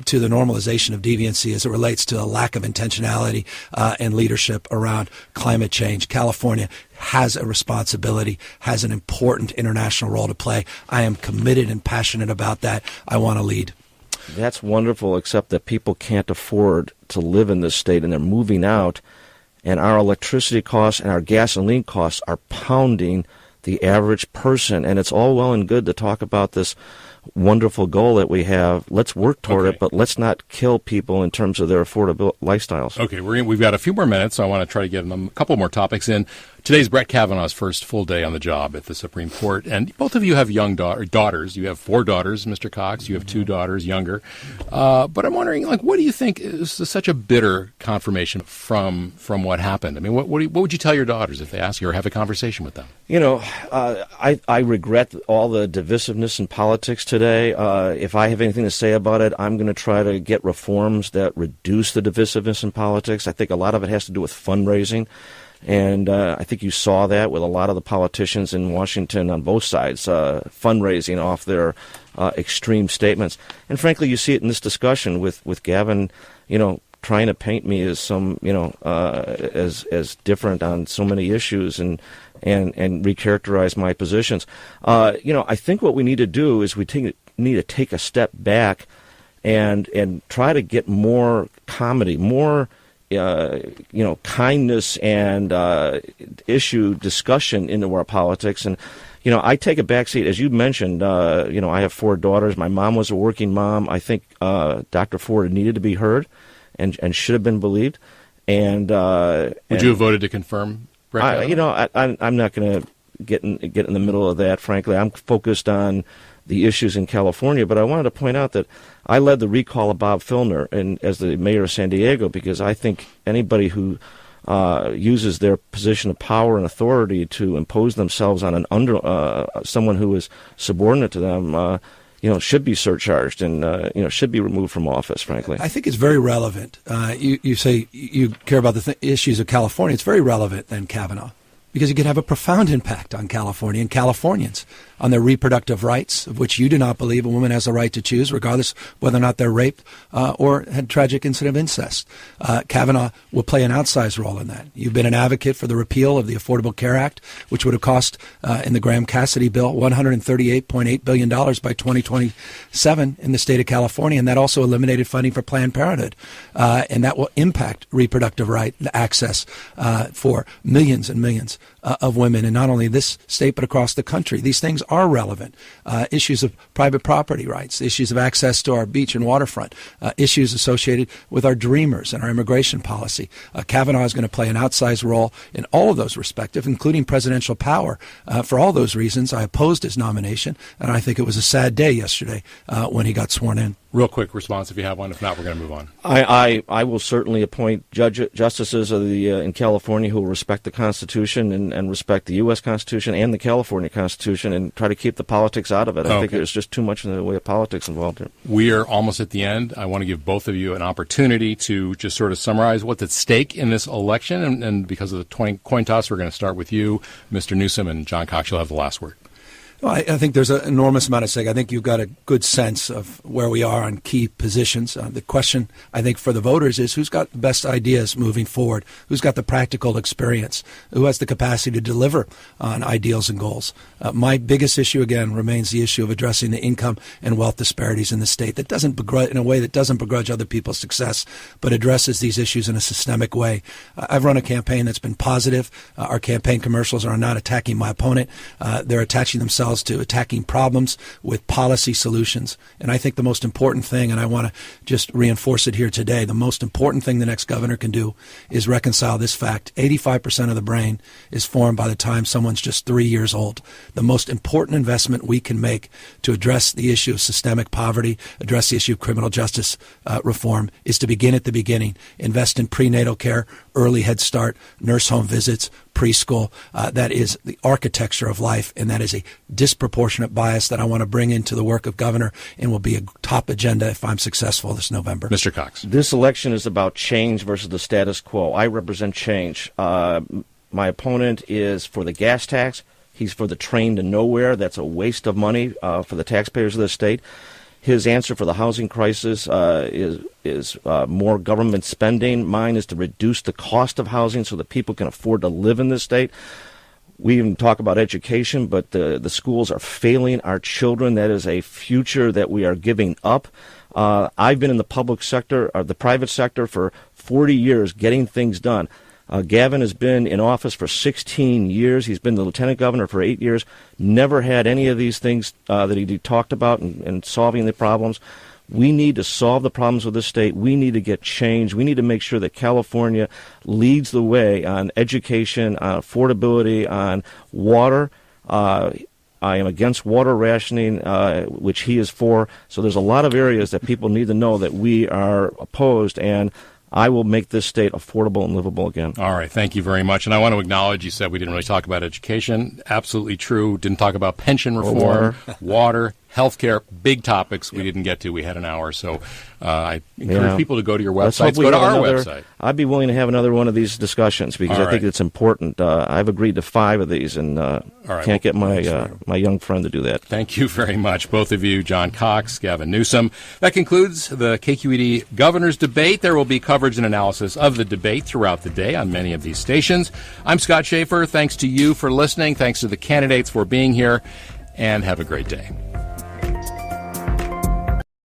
to the normalization of deviancy as it relates to a lack of intentionality and leadership around climate change. California has a responsibility, has an important international role to play. I am committed and passionate about that. I want to lead. That's wonderful, except that people can't afford to live in this state, and they're moving out, and our electricity costs and our gasoline costs are pounding the average person. And it's all well and good to talk about this wonderful goal that we have. Let's work toward it, but let's not kill people in terms of their affordable lifestyles. Okay, we've got a few more minutes, so I want to try to get a couple more topics in. Today's Brett Kavanaugh's first full day on the job at the Supreme Court, and both of you have young daughters. You have 4 daughters, Mr. Cox. You have 2 daughters, younger. But I'm wondering, what do you think is such a bitter confirmation from what happened? I mean, what would you tell your daughters if they ask you or have a conversation with them? I regret all the divisiveness in politics today. If I have anything to say about it, I'm going to try to get reforms that reduce the divisiveness in politics. I think a lot of it has to do with fundraising. And I think you saw that with a lot of the politicians in Washington on both sides, fundraising off their extreme statements. And frankly, you see it in this discussion with Gavin, trying to paint me as as different on so many issues and recharacterize my positions. I think what we need to do is need to take a step back and try to get more comedy, more kindness and issue discussion into our politics. And, I take a backseat. As you mentioned, I have 4 daughters. My mom was a working mom. I think Dr. Ford needed to be heard and should have been believed. And would you have voted to confirm? I'm not going to get in the middle of that, frankly. I'm focused on the issues in California, but I wanted to point out that I led the recall of Bob Filner as the mayor of San Diego because I think anybody who uses their position of power and authority to impose themselves on someone who is subordinate to them, should be surcharged and should be removed from office. Frankly, I think it's very relevant. You say you care about the issues of California. It's very relevant then, Kavanaugh, because it could have a profound impact on California and Californians, on their reproductive rights, of which you do not believe a woman has a right to choose, regardless whether or not they're raped or had a tragic incident of incest. Kavanaugh will play an outsized role in that. You've been an advocate for the repeal of the Affordable Care Act, which would have cost, in the Graham-Cassidy bill, $138.8 billion by 2027 in the state of California, and that also eliminated funding for Planned Parenthood. And that will impact reproductive right access for millions and millions of women, and not only this state but across the country. These things are relevant. Issues of private property rights, issues of access to our beach and waterfront, issues associated with our dreamers and our immigration policy. Kavanaugh is going to play an outsized role in all of those respective, including presidential power. For all those reasons, I opposed his nomination, and I think it was a sad day yesterday when he got sworn in. Real quick response if you have one. If not, we're going to move on. I will certainly appoint justices of in California who will respect the Constitution and respect the U.S. Constitution and the California Constitution and try to keep the politics out of it. I think there's just too much in the way of politics involved here. We are almost at the end. I want to give both of you an opportunity to just sort of summarize what's at stake in this election. And because of the coin toss, we're going to start with you, Mr. Newsom, and John Cox. You'll have the last word. Well, I think there's an enormous amount at stake. I think you've got a good sense of where we are on key positions. The question, I think, for the voters is who's got the best ideas moving forward, who's got the practical experience, who has the capacity to deliver on ideals and goals. My biggest issue, again, remains the issue of addressing the income and wealth disparities in the state. That doesn't begrudge, in a way that doesn't begrudge other people's success, but addresses these issues in a systemic way. I've run a campaign that's been positive. Our campaign commercials are not attacking my opponent. They're attaching themselves ourselves to attacking problems with policy solutions. And I think the most important thing, and I want to just reinforce it here today, the most important thing the next governor can do is reconcile this fact. 85% of the brain is formed by the time someone's just 3 years old. The most important investment we can make to address the issue of systemic poverty, address the issue of criminal justice reform, is to begin at the beginning. Invest in prenatal care, early Head Start, nurse home visits, preschool. That is the architecture of life, and that is a disproportionate bias that I want to bring into the work of governor and will be a top agenda if I'm successful this November. Mr. Cox. This election is about change versus the status quo. I represent change. My opponent is for the gas tax. He's for the train to nowhere. That's a waste of money for the taxpayers of the state. His answer for the housing crisis is more government spending. Mine is to reduce the cost of housing so that people can afford to live in this state. We even talk about education, but the schools are failing our children. That is a future that we are giving up. I've been in the public sector, or the private sector, for 40 years getting things done. Gavin has been in office for 16 years. He's been the lieutenant governor for 8 years. Never had any of these things that he talked about in solving the problems. We need to solve the problems with this state. We need to get change. We need to make sure that California leads the way on education, on affordability, on water. I am against water rationing, which he is for. So there's a lot of areas that people need to know that we are opposed, and I will make this state affordable and livable again. All right. Thank you very much. And I want to acknowledge you said we didn't really talk about education. Absolutely true. Didn't talk about pension reform, water, healthcare, big topics we didn't get to. We had an hour. So I encourage people to go to your website. Go to our website. I'd be willing to have another one of these discussions because I think it's important. I've agreed to 5 of these and can't get my young friend to do that. Thank you very much, both of you, John Cox, Gavin Newsom. That concludes the KQED Governor's Debate. There will be coverage and analysis of the debate throughout the day on many of these stations. I'm Scott Schaefer. Thanks to you for listening. Thanks to the candidates for being here. And have a great day.